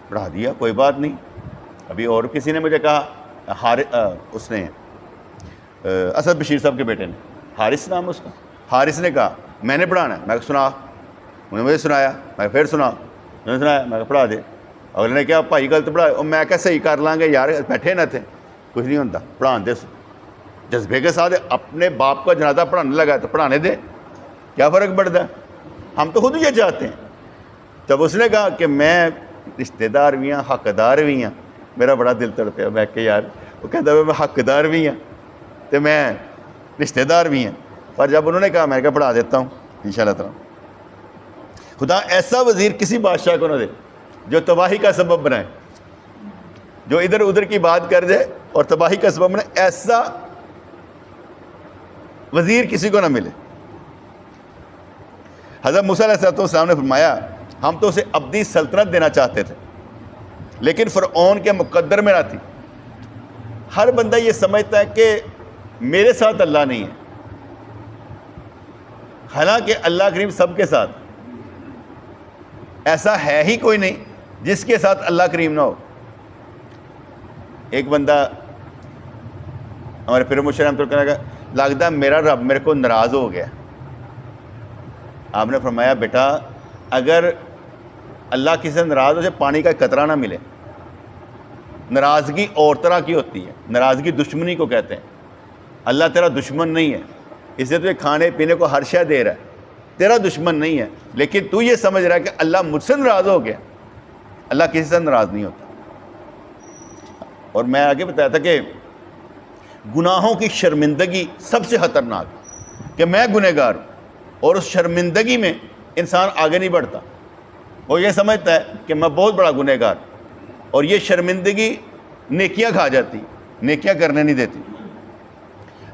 پڑھا دیا, کوئی بات نہیں. ابھی اور کسی نے مجھے کہا, اس نے اسد بشیر صاحب کے بیٹے نے, حارث نام اس کا, حارث نے کہا میں نے پڑھانا ہے. میں سنا, انہوں نے مجھے سنایا, میں پھر سنا, انہوں نے سنایا, میں پڑھا دے. اگلے نے کہا بھائی غلط پڑھایا, اور میں کہا صحیح کر لیں گے یار, بیٹھے نہ تھے, کچھ نہیں ہوتا, پڑھان دے. جذبے کے ساتھ اپنے باپ کا جنازہ پڑھانے لگا تو پڑھانے دے, کیا فرق پڑتا ہے. ہم تو خود یہ چاہتے ہیں. جب اس نے کہا کہ میں رشتہ دار بھی ہاں حقدار بھی ہاں, میرا بڑا دل تڑپیا. میں کہ یار, وہ کہتا ہے میں حقدار بھی ہاں تو میں رشتہ دار بھی ہیں. پر جب انہوں نے کہا, میں کہا پڑھا دیتا ہوں انشاءاللہ تعالیٰ. خدا ایسا وزیر کسی بادشاہ کو نہ دے جو تباہی کا سبب بنائے, جو ادھر ادھر کی بات کر دے اور تباہی کا سبب بنائے. ایسا وزیر کسی کو نہ ملے. حضرت موسیٰ علیہ السلام نے فرمایا ہم تو اسے ابدی سلطنت دینا چاہتے تھے, لیکن فرعون کے مقدر میں نہ تھی. ہر بندہ یہ سمجھتا ہے کہ میرے ساتھ اللہ نہیں ہے, حالانکہ اللہ کریم سب کے ساتھ. ایسا ہے ہی کوئی نہیں جس کے ساتھ اللہ کریم نہ ہو. ایک بندہ ہمارے پیر مشرف رحمۃ اللہ علیہ کا لگتا ہے میرا رب میرے کو ناراض ہو گیا. آپ نے فرمایا بیٹا اگر اللہ کسی سے ناراض ہو جائے پانی کا قطرہ نہ ملے. ناراضگی اور طرح کی ہوتی ہے, ناراضگی دشمنی کو کہتے ہیں. اللہ تیرا دشمن نہیں ہے, اس لیے تجھے کھانے پینے کو ہر شے دے رہا ہے, تیرا دشمن نہیں ہے, لیکن تو یہ سمجھ رہا ہے کہ اللہ مجھ سے ناراض ہو گیا. اللہ کسی سے ناراض نہیں ہوتا. اور میں آگے بتایا تھا کہ گناہوں کی شرمندگی سب سے خطرناک, کہ میں گنہگار ہوں, اور اس شرمندگی میں انسان آگے نہیں بڑھتا. وہ یہ سمجھتا ہے کہ میں بہت بڑا گنہگار, اور یہ شرمندگی نیکیاں کھا جاتی, نیکیاں کرنے نہیں دیتی.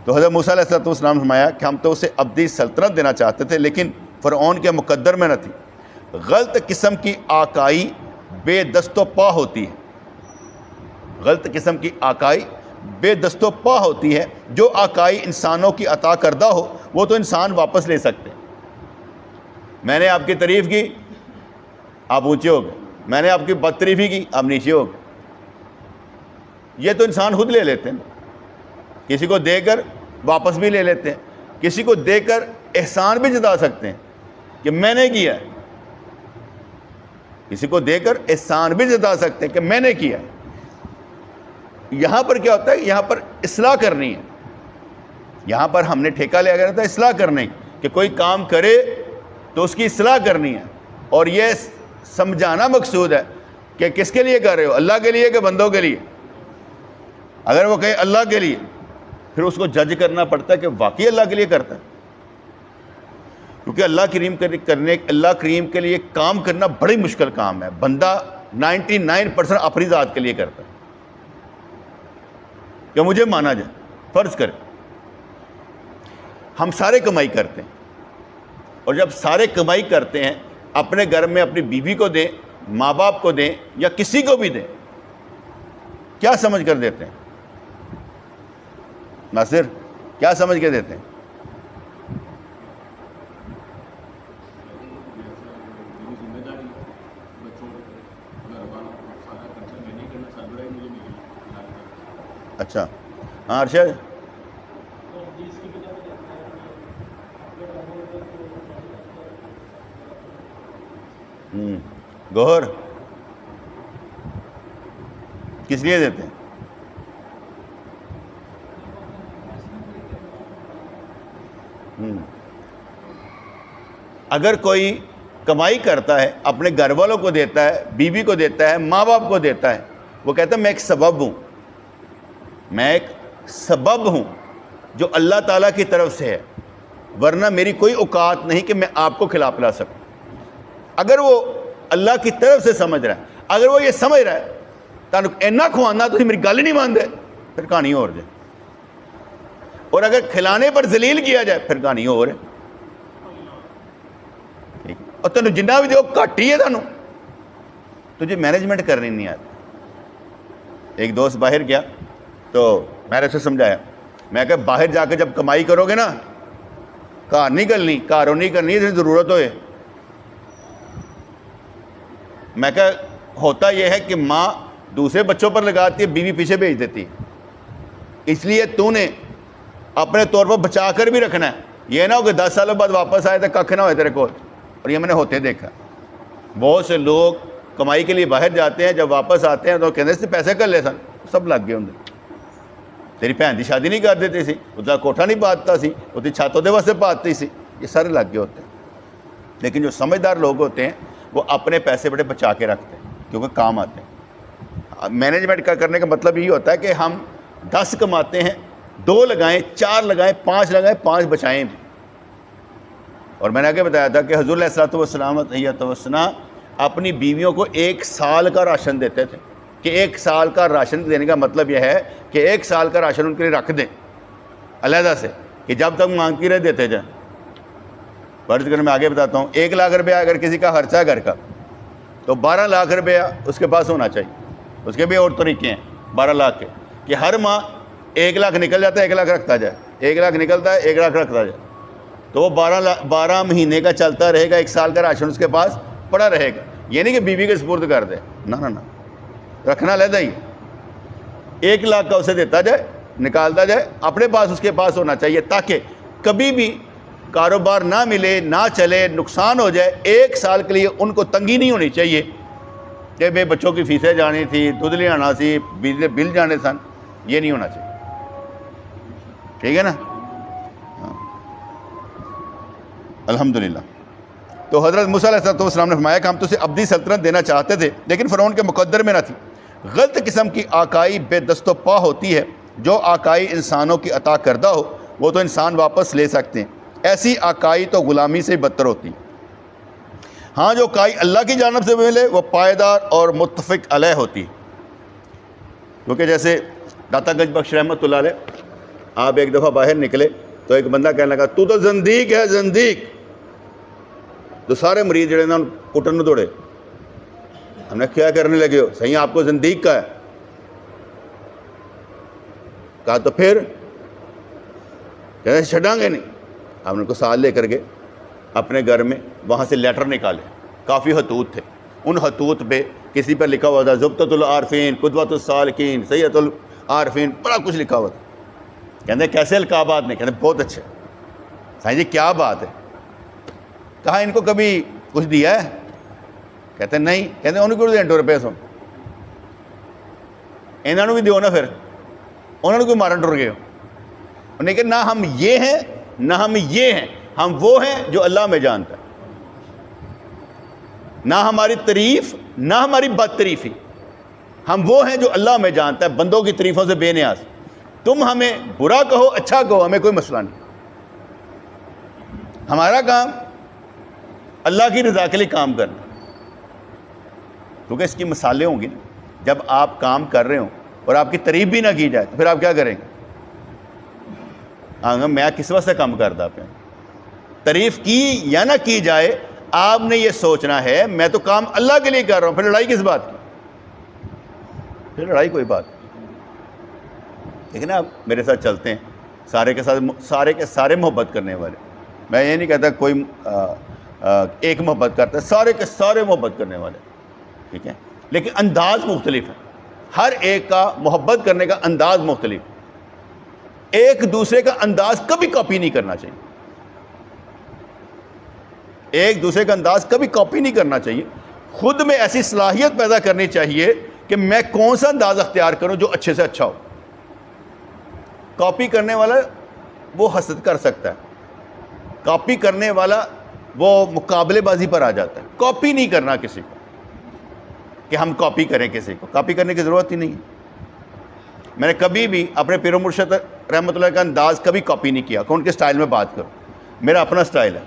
تو حضرت موسیٰ علیہ السلام نے فرمایا کہ ہم تو اسے ابدی سلطنت دینا چاہتے تھے, لیکن فرعون کے مقدر میں نہ تھی. غلط قسم کی آکائی بے دست و پا ہوتی ہے. غلط قسم کی آکائی بے دست و پا ہوتی ہے جو آکائی انسانوں کی عطا کردہ ہو وہ تو انسان واپس لے سکتے ہیں۔ میں نے آپ کی تعریف کی، آپ اونچے ہو گئے، میں نے آپ کی بد تعریفی کی، آپ نیچے ہو گئے۔ یہ تو انسان خود لے لیتے ہیں، کسی کو دے کر واپس بھی لے لیتے ہیں، کسی کو دے کر احسان بھی جتا سکتے ہیں کہ میں نے کیا ہے، کسی کو دے کر احسان بھی جتا سکتے ہیں کہ میں نے کیا ہے۔ یہاں پر کیا ہوتا ہے، یہاں پر اصلاح کرنی ہے، یہاں پر ہم نے ٹھیکہ لیا گیا تھا اصلاح کرنے کہ کوئی کام کرے تو اس کی اصلاح کرنی ہے، اور یہ سمجھانا مقصود ہے کہ کس کے لیے کر رہے ہو، اللہ کے لیے کہ بندوں کے لیے۔ اگر وہ کہے اللہ کے لیے، پھر اس کو جج کرنا پڑتا ہے کہ واقعی اللہ کے لیے کرتا ہے، کیونکہ اللہ کریم کے لیے کام کرنا بڑی مشکل کام ہے۔ بندہ 99% اپنی ذات کے لیے کرتا ہے کہ مجھے مانا جائے۔ فرض کریں ہم سارے کمائی کرتے ہیں، اور جب سارے کمائی کرتے ہیں اپنے گھر میں اپنی بیوی کو دیں، ماں باپ کو دیں، یا کسی کو بھی دیں، کیا سمجھ کر دیتے ہیں؟ ناصر کیا سمجھ کے دیتے ہیں؟ اچھا ہاں ارشد، گوہر کس لیے دیتے ہیں؟ اگر کوئی کمائی کرتا ہے اپنے گھر والوں کو دیتا ہے، بیوی کو دیتا ہے، ماں باپ کو دیتا ہے، وہ کہتا ہے میں ایک سبب ہوں، میں ایک سبب ہوں جو اللہ تعالیٰ کی طرف سے ہے، ورنہ میری کوئی اوقات نہیں کہ میں آپ کو کھلا پلا سکوں۔ اگر وہ اللہ کی طرف سے سمجھ رہا ہے، اگر وہ یہ سمجھ رہا ہے تانوں اینا کھوانا تو میری گل ہی نہیں مان دے، پھر کہانی اور جائے، اور اگر کھلانے پر ذلیل کیا جائے پھر کہانی اور ہے۔ اور تینوں جنہ بھی دیو گھٹ ہی ہے، تجھے مینجمنٹ کرنی نہیں آتی۔ ایک دوست باہر گیا تو میں نے اسے سمجھایا، میں کہا باہر جا کے جب کمائی کرو گے نا، گھر نہیں کرنی، گھروں نہیں کرنی، ضرورت ہوئے۔ میں کہا ہوتا یہ ہے کہ ماں دوسرے بچوں پر لگاتی ہے، بیوی پیچھے بھیج دیتی ہے، اس لیے تو نے اپنے طور پر بچا کر بھی رکھنا ہے، یہ نہ ہو کہ 10 سالوں بعد واپس آئے تو ککھ نہ ہوئے تیرے کو۔ اور یہ میں نے ہوتے دیکھا، بہت سے لوگ کمائی کے لیے باہر جاتے ہیں، جب واپس آتے ہیں تو کہتے ہیں پیسے کر لے سن، سب لگ گئے ہوں، تیری بھن کی شادی نہیں کر دیتی سی، اس کا کوٹھا نہیں پاتا سی، اس کی چھت وہ واسطے پاتی سی، یہ سارے لگ گئے ہوتے ہیں۔ لیکن جو سمجھدار لوگ ہوتے ہیں وہ اپنے پیسے بڑے بچا کے رکھتے ہیں کیونکہ کام آتے ہیں۔ مینجمنٹ کا کرنے کا مطلب یہی ہوتا ہے کہ ہم 10 کماتے ہیں، 2 لگائیں، 4 لگائیں، 5 لگائیں، 5 بچائیں بھی۔ اور میں نے آگے بتایا تھا کہ حضور علیہ الصلوۃ والسلام اپنی بیویوں کو 1 سال کا راشن دیتے تھے، کہ 1 سال کا راشن دینے کا مطلب یہ ہے کہ 1 سال کا راشن ان کے لیے رکھ دیں علیحدہ سے، کہ جب تک مانگتی رہے دیتے جائیں۔ فرض کر میں آگے بتاتا ہوں، 1 لاکھ روپیہ اگر کسی کا خرچہ ہے گھر کا، تو 12 لاکھ روپیہ اس کے پاس ہونا چاہیے۔ اس کے بھی اور طریقے ہیں 12 لاکھ کے، کہ ہر ماہ 1 لاکھ نکل جاتا ہے، 1 لاکھ رکھتا جائے، 1 لاکھ نکلتا ہے، 1 لاکھ رکھتا جائے، تو وہ 12 مہینے کا چلتا رہے گا، 1 سال کا راشن اس کے پاس پڑا رہے گا۔ یہ نہیں کہ بیوی کے سپرد کر دے، نہ رکھنا علیحدہ ہی، 1 لاکھ کا اسے دیتا جائے، نکالتا جائے، اپنے پاس اس کے پاس ہونا چاہیے، تاکہ کبھی بھی کاروبار نہ ملے، نہ چلے، نقصان ہو جائے، 1 سال کے لیے ان کو تنگی نہیں ہونی چاہیے کہ بے بچوں کی فیسیں جانی تھی، دودھ لے آنا سی، بل جانے سن، یہ نہیں ہونا چاہیے، ٹھیک ہے نا؟ الحمدللہ۔ تو حضرت موسیٰ علیہ السلام نے فرمایا کہ ہم تو اسے ابدی سلطنت دینا چاہتے تھے، لیکن فرعون کے مقدر میں نہ تھی۔ غلط قسم کی آکائی بے دست و پا ہوتی ہے، جو آکائی انسانوں کی عطا کردہ ہو وہ تو انسان واپس لے سکتے ہیں، ایسی آکائی تو غلامی سے بدتر ہوتی ہے۔ ہاں جو آکائی اللہ کی جانب سے ملے وہ پائیدار اور متفق علیہ ہوتی ہے، کیونکہ جیسے داتا گنج بخش رحمۃ اللہ علیہ، آپ ایک دفعہ باہر نکلے تو ایک بندہ کہنے لگا تو زندیق ہے، زندیق، تو سارے مریض جڑے نا کٹن دوڑے، ہم نے کیا کرنے لگے ہو، صحیح آپ کو زندیق کا ہے، کہا تو پھر کہتے چھڑاں گے نہیں. ہم نے ان کو ساتھ لے کر گئے اپنے گھر میں, وہاں سے لیٹر نکالے, کافی خطوط تھے. ان خطوط پہ کسی پر لکھا ہوا تھا ضبطۃ العارفین, قدوۃ السالکین, سیئۃ العارفین, بڑا کچھ لکھا ہوا تھا. کہتے کیسے القابات نے؟ کہتے بہت اچھے. سائیں جی کیا بات ہے؟ کہا ان کو کبھی کچھ دیا ہے؟ کہتے نہیں. کہتے انہوں کو دیں 2 روپے سو, انہوں نے بھی دیو نا, پھر انہوں نے کوئی مارن ٹر گئے. انہوں نے کہا نہ ہم یہ ہیں نہ ہم یہ ہیں, ہم وہ ہیں جو اللہ میں جانتا ہے. نہ ہماری تعریف نہ ہماری بد تعریفی, ہم وہ ہیں جو اللہ میں جانتا ہے, بندوں کی تعریفوں سے بے نیاز. تم ہمیں برا کہو اچھا کہو, ہمیں کوئی مسئلہ نہیں. ہمارا کام اللہ کی رضا کے لیے کام کرنا. کیونکہ اس کی مثالیں ہوں گی نا, جب آپ کام کر رہے ہوں اور آپ کی تعریف بھی نہ کی جائے تو پھر آپ کیا کریں گے؟ میں کس واسطے کام کرتا پہ, تعریف کی یا نہ کی جائے آپ نے یہ سوچنا ہے میں تو کام اللہ کے لیے کر رہا ہوں. پھر لڑائی کس بات کی؟ پھر لڑائی کوئی بات. لیکن آپ میرے ساتھ چلتے ہیں, سارے کے سارے محبت کرنے والے. میں یہ نہیں کہتا کوئی ایک محبت کرتا ہے, سارے کے سارے محبت کرنے والے, ٹھیک ہے, لیکن انداز مختلف ہے. ہر ایک کا محبت کرنے کا انداز مختلف. ایک دوسرے کا انداز کبھی کاپی نہیں کرنا چاہیے. ایک دوسرے کا انداز کبھی کاپی نہیں کرنا چاہیے. خود میں ایسی صلاحیت پیدا کرنی چاہیے کہ میں کون سا انداز اختیار کروں جو اچھے سے اچھا ہو. کاپی کرنے والا وہ حسد کر سکتا ہے, کاپی کرنے والا وہ مقابلے بازی پر آ جاتا ہے. کاپی نہیں کرنا کسی کو کہ ہم کاپی کریں کسی کو, کاپی کرنے کی ضرورت ہی نہیں ہے. میں نے کبھی بھی اپنے پیر و مرشد رحمۃ اللہ کا انداز کبھی کاپی نہیں کیا کہ ان کے سٹائل میں بات کروں. میرا اپنا سٹائل ہے,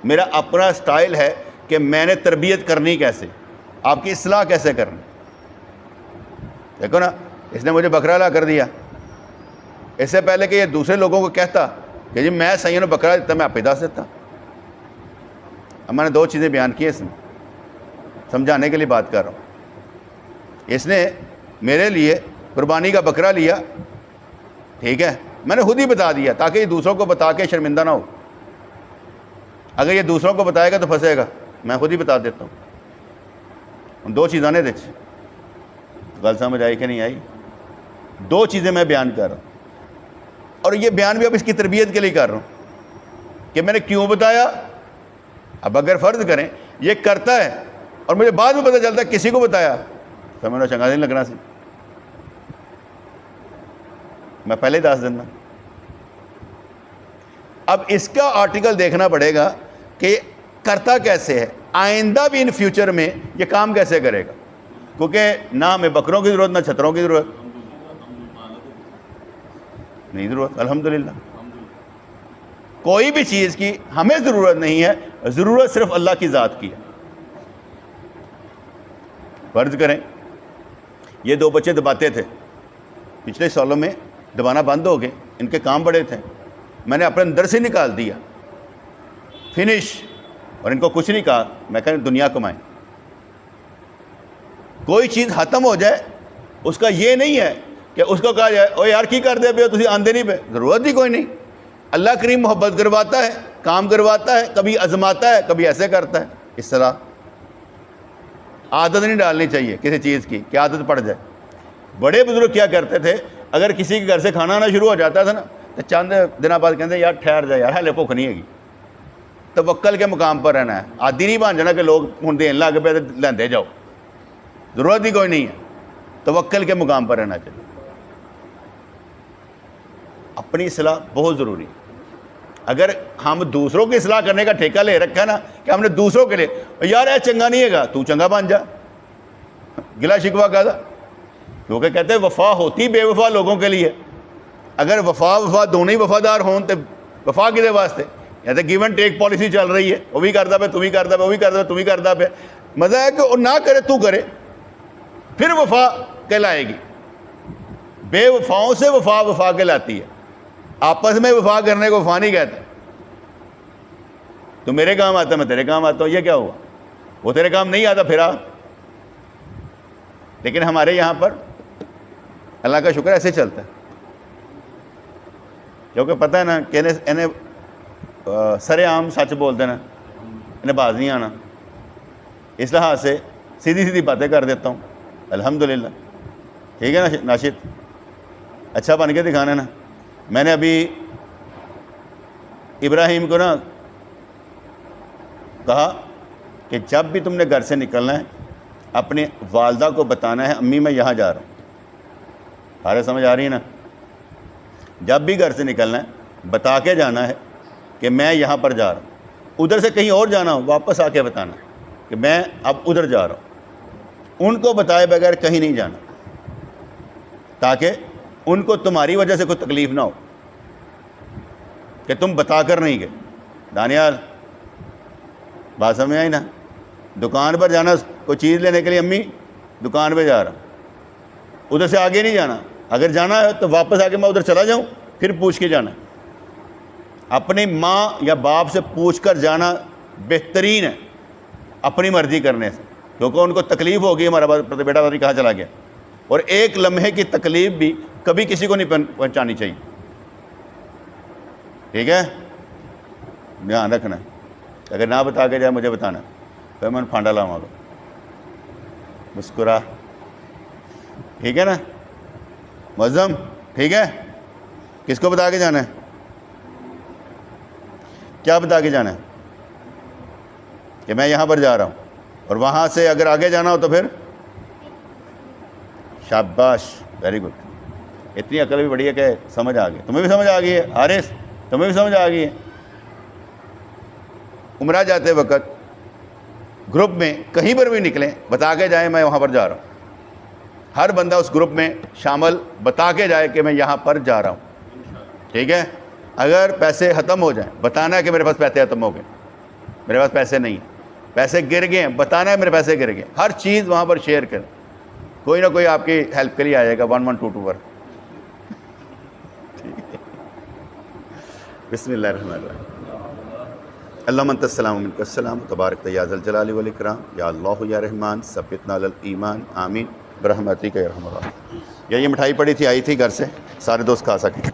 میرا اپنا سٹائل ہے کہ میں نے تربیت کرنی کیسے, آپ کی اصلاح کیسے کرنی. دیکھو نا, اس نے مجھے بکرا لا کر دیا, اس سے پہلے کہ یہ دوسرے لوگوں کو کہتا کہ جی میں سیوں نے بکرا دیتا, میں آپ پہ دس دیتا. اب میں نے 2 چیزیں بیان کی اس میں, سمجھانے کے لیے بات کر رہا ہوں. اس نے میرے لیے قربانی کا بکرا لیا, ٹھیک ہے, میں نے خود ہی بتا دیا تاکہ یہ دوسروں کو بتا کے شرمندہ نہ ہو. اگر یہ دوسروں کو بتائے گا تو پھنسے گا, میں خود ہی بتا دیتا ہوں. ان 2 چیزیں نے دیکھ, گل سمجھ آئی کہ نہیں آئی؟ 2 چیزیں میں بیان کر رہا ہوں, اور یہ بیان بھی اب اس کی تربیت کے لیے کر رہا ہوں کہ میں نے کیوں بتایا. اب اگر فرض کریں یہ کرتا ہے اور مجھے بعد میں پتہ چلتا ہے کسی کو بتایا, سمجھنا چنگا نہیں لگنا سی, میں پہلے ہی دس دینا. اب اس کا آرٹیکل دیکھنا پڑے گا کہ کرتا کیسے ہے, آئندہ بھی ان فیوچر میں یہ کام کیسے کرے گا, کیونکہ نہ ہمیں بکروں کی ضرورت نہ چھتروں کی ضرورت, نہیں ضرورت الحمدللہ. کوئی بھی چیز کی ہمیں ضرورت نہیں ہے, ضرورت صرف اللہ کی ذات کی ہے. فرض کریں یہ 2 بچے دباتے تھے, پچھلے سالوں میں دبانا بند ہو گئے, ان کے کام بڑے تھے, میں نے اپنے اندر سے نکال دیا, فنش, اور ان کو کچھ نہیں کہا. میں کہا دنیا کمائیں. کوئی چیز ختم ہو جائے اس کا یہ نہیں ہے کہ اس کو کہا جائے او یار کی کر دے پہ تسی آندے نہیں پہ, ضرورت ہی کوئی نہیں. اللہ کریم محبت کرواتا ہے, کام کرواتا ہے, کبھی آزماتا ہے, کبھی ایسے کرتا ہے. اس طرح عادت نہیں ڈالنی چاہیے کسی چیز کی کہ عادت پڑ جائے. بڑے بزرگ کیا کرتے تھے, اگر کسی کے گھر سے کھانا آنا شروع ہو جاتا تھا نا تو چند دنوں بعد کہتے ہیں یار ٹھہر جائے یار, ہلے بھوک نہیں ہے گی. توکل کے مقام پر رہنا ہے, عادی نہیں بن جانا کہ لوگ ہوں دین لگ پہ لیندے جاؤ, ضرورت ہی کوئی نہیں ہے. توکل کے مقام پر رہنا چاہیے. اپنی اصلاح بہت ضروری ہے. اگر ہم دوسروں کی اصلاح کرنے کا ٹھیکہ لے رکھا ہے نا کہ ہم نے دوسروں کے لیے یار اے چنگا نہیں ہے گا, تو چنگا بن جا, گلا شکوا کا تھا. کیونکہ کہتے ہیں وفا ہوتی بے وفا لوگوں کے لیے. اگر وفا دونوں ہی وفادار ہوں تو وفا کدے واسطے؟ یا تو گیو اینڈ ٹیک پالیسی چل رہی ہے, وہ بھی کرتا پہ تو بھی کرتا پہ, وہ بھی کرتا پہ تو بھی کرتا پہ. مزہ ہے کہ وہ نہ کرے تو کرے, پھر وفا کہلائے گی. بے وفاؤں سے وفا کہلاتی ہے. آپس میں وفا کرنے کو وفا نہیں کہتے. تو میرے کام آتا میں تیرے کام آتا ہوں, یہ کیا ہوا؟ وہ تیرے کام نہیں آتا پھر آ. لیکن ہمارے یہاں پر اللہ کا شکر ایسے چلتا ہے، کیونکہ پتہ ہے نا کہ انہیں سرے عام سچ بولتے نا، انہیں باز نہیں آنا، اس لحاظ سے سیدھی سیدھی باتیں کر دیتا ہوں الحمدللہ. ٹھیک ہے نا ناشد، اچھا بن کے دکھانا نا. میں نے ابھی ابراہیم کو نا کہا کہ جب بھی تم نے گھر سے نکلنا ہے اپنی والدہ کو بتانا ہے امی میں یہاں جا رہا ہوں. سارے سمجھ آ رہی ہے نا؟ جب بھی گھر سے نکلنا ہے بتا کے جانا ہے کہ میں یہاں پر جا رہا ہوں. ادھر سے کہیں اور جانا ہو واپس آ کے بتانا کہ میں اب ادھر جا رہا ہوں. ان کو بتائے بغیر کہیں نہیں جانا، تاکہ ان کو تمہاری وجہ سے کوئی تکلیف نہ ہو کہ تم بتا کر نہیں گئے. دانیال بات سمجھ آئی نا؟ دکان پر جانا کوئی چیز لینے کے لیے، امی دکان پہ جا رہا ہوں، ادھر سے آگے نہیں جانا. اگر جانا ہے تو واپس آ کے میں ادھر چلا جاؤں پھر پوچھ کے جانا. اپنی ماں یا باپ سے پوچھ کر جانا بہترین ہے اپنی مرضی کرنے سے، کیونکہ ان کو تکلیف ہوگی ہمارا بیٹا پتہ نہیں کہاں چلا گیا. اور ایک لمحے کی تکلیف بھی کبھی کسی کو نہیں پہنچانی چاہیے. ٹھیک ہے، دھیان رکھنا. اگر نہ بتا کے جائے مجھے بتانا، پھر میں پھانڈا لاؤں گا. مسکرا، ٹھیک ہے نا معظم؟ ٹھیک ہے. کس کو بتا کے جانا ہے؟ کیا بتا کے جانا ہے؟ کہ میں یہاں پر جا رہا ہوں، اور وہاں سے اگر آگے جانا ہو تو پھر شاباش، ویری گڈ. اتنی عقل بھی بڑی ہے کہ سمجھ آ گئی. تمہیں بھی سمجھ آ گئی ہے حارث؟ تمہیں بھی سمجھ آ گئی ہے. عمرہ جاتے وقت گروپ میں کہیں پر بھی نکلیں بتا کے جائیں میں وہاں پر جا رہا ہوں. ہر بندہ اس گروپ میں شامل بتا کے جائے کہ میں یہاں پر جا رہا ہوں. ٹھیک ہے. اگر پیسے ختم ہو جائیں بتانا ہے کہ میرے پاس پیسے ختم ہو گئے، میرے پاس پیسے نہیں، پیسے گر گئے ہیں بتانا ہے میرے پیسے گر گئے. ہر چیز وہاں پر شیئر کریں، کوئی نہ کوئی آپ کی ہیلپ کے لیے آ جائے گا. 1122 پر. بسم اللہ الرحمن الرحیم. اللہم انت السلام و منک السلام تبارک یا ذا الجلال والاکرام یا اللہ یا رحمان ثبتنا علی الایمان آمین برحمتک یا ارحم الراحمین. یہ مٹھائی پڑی تھی، آئی تھی گھر سے، سارے دوست کھا سکیں.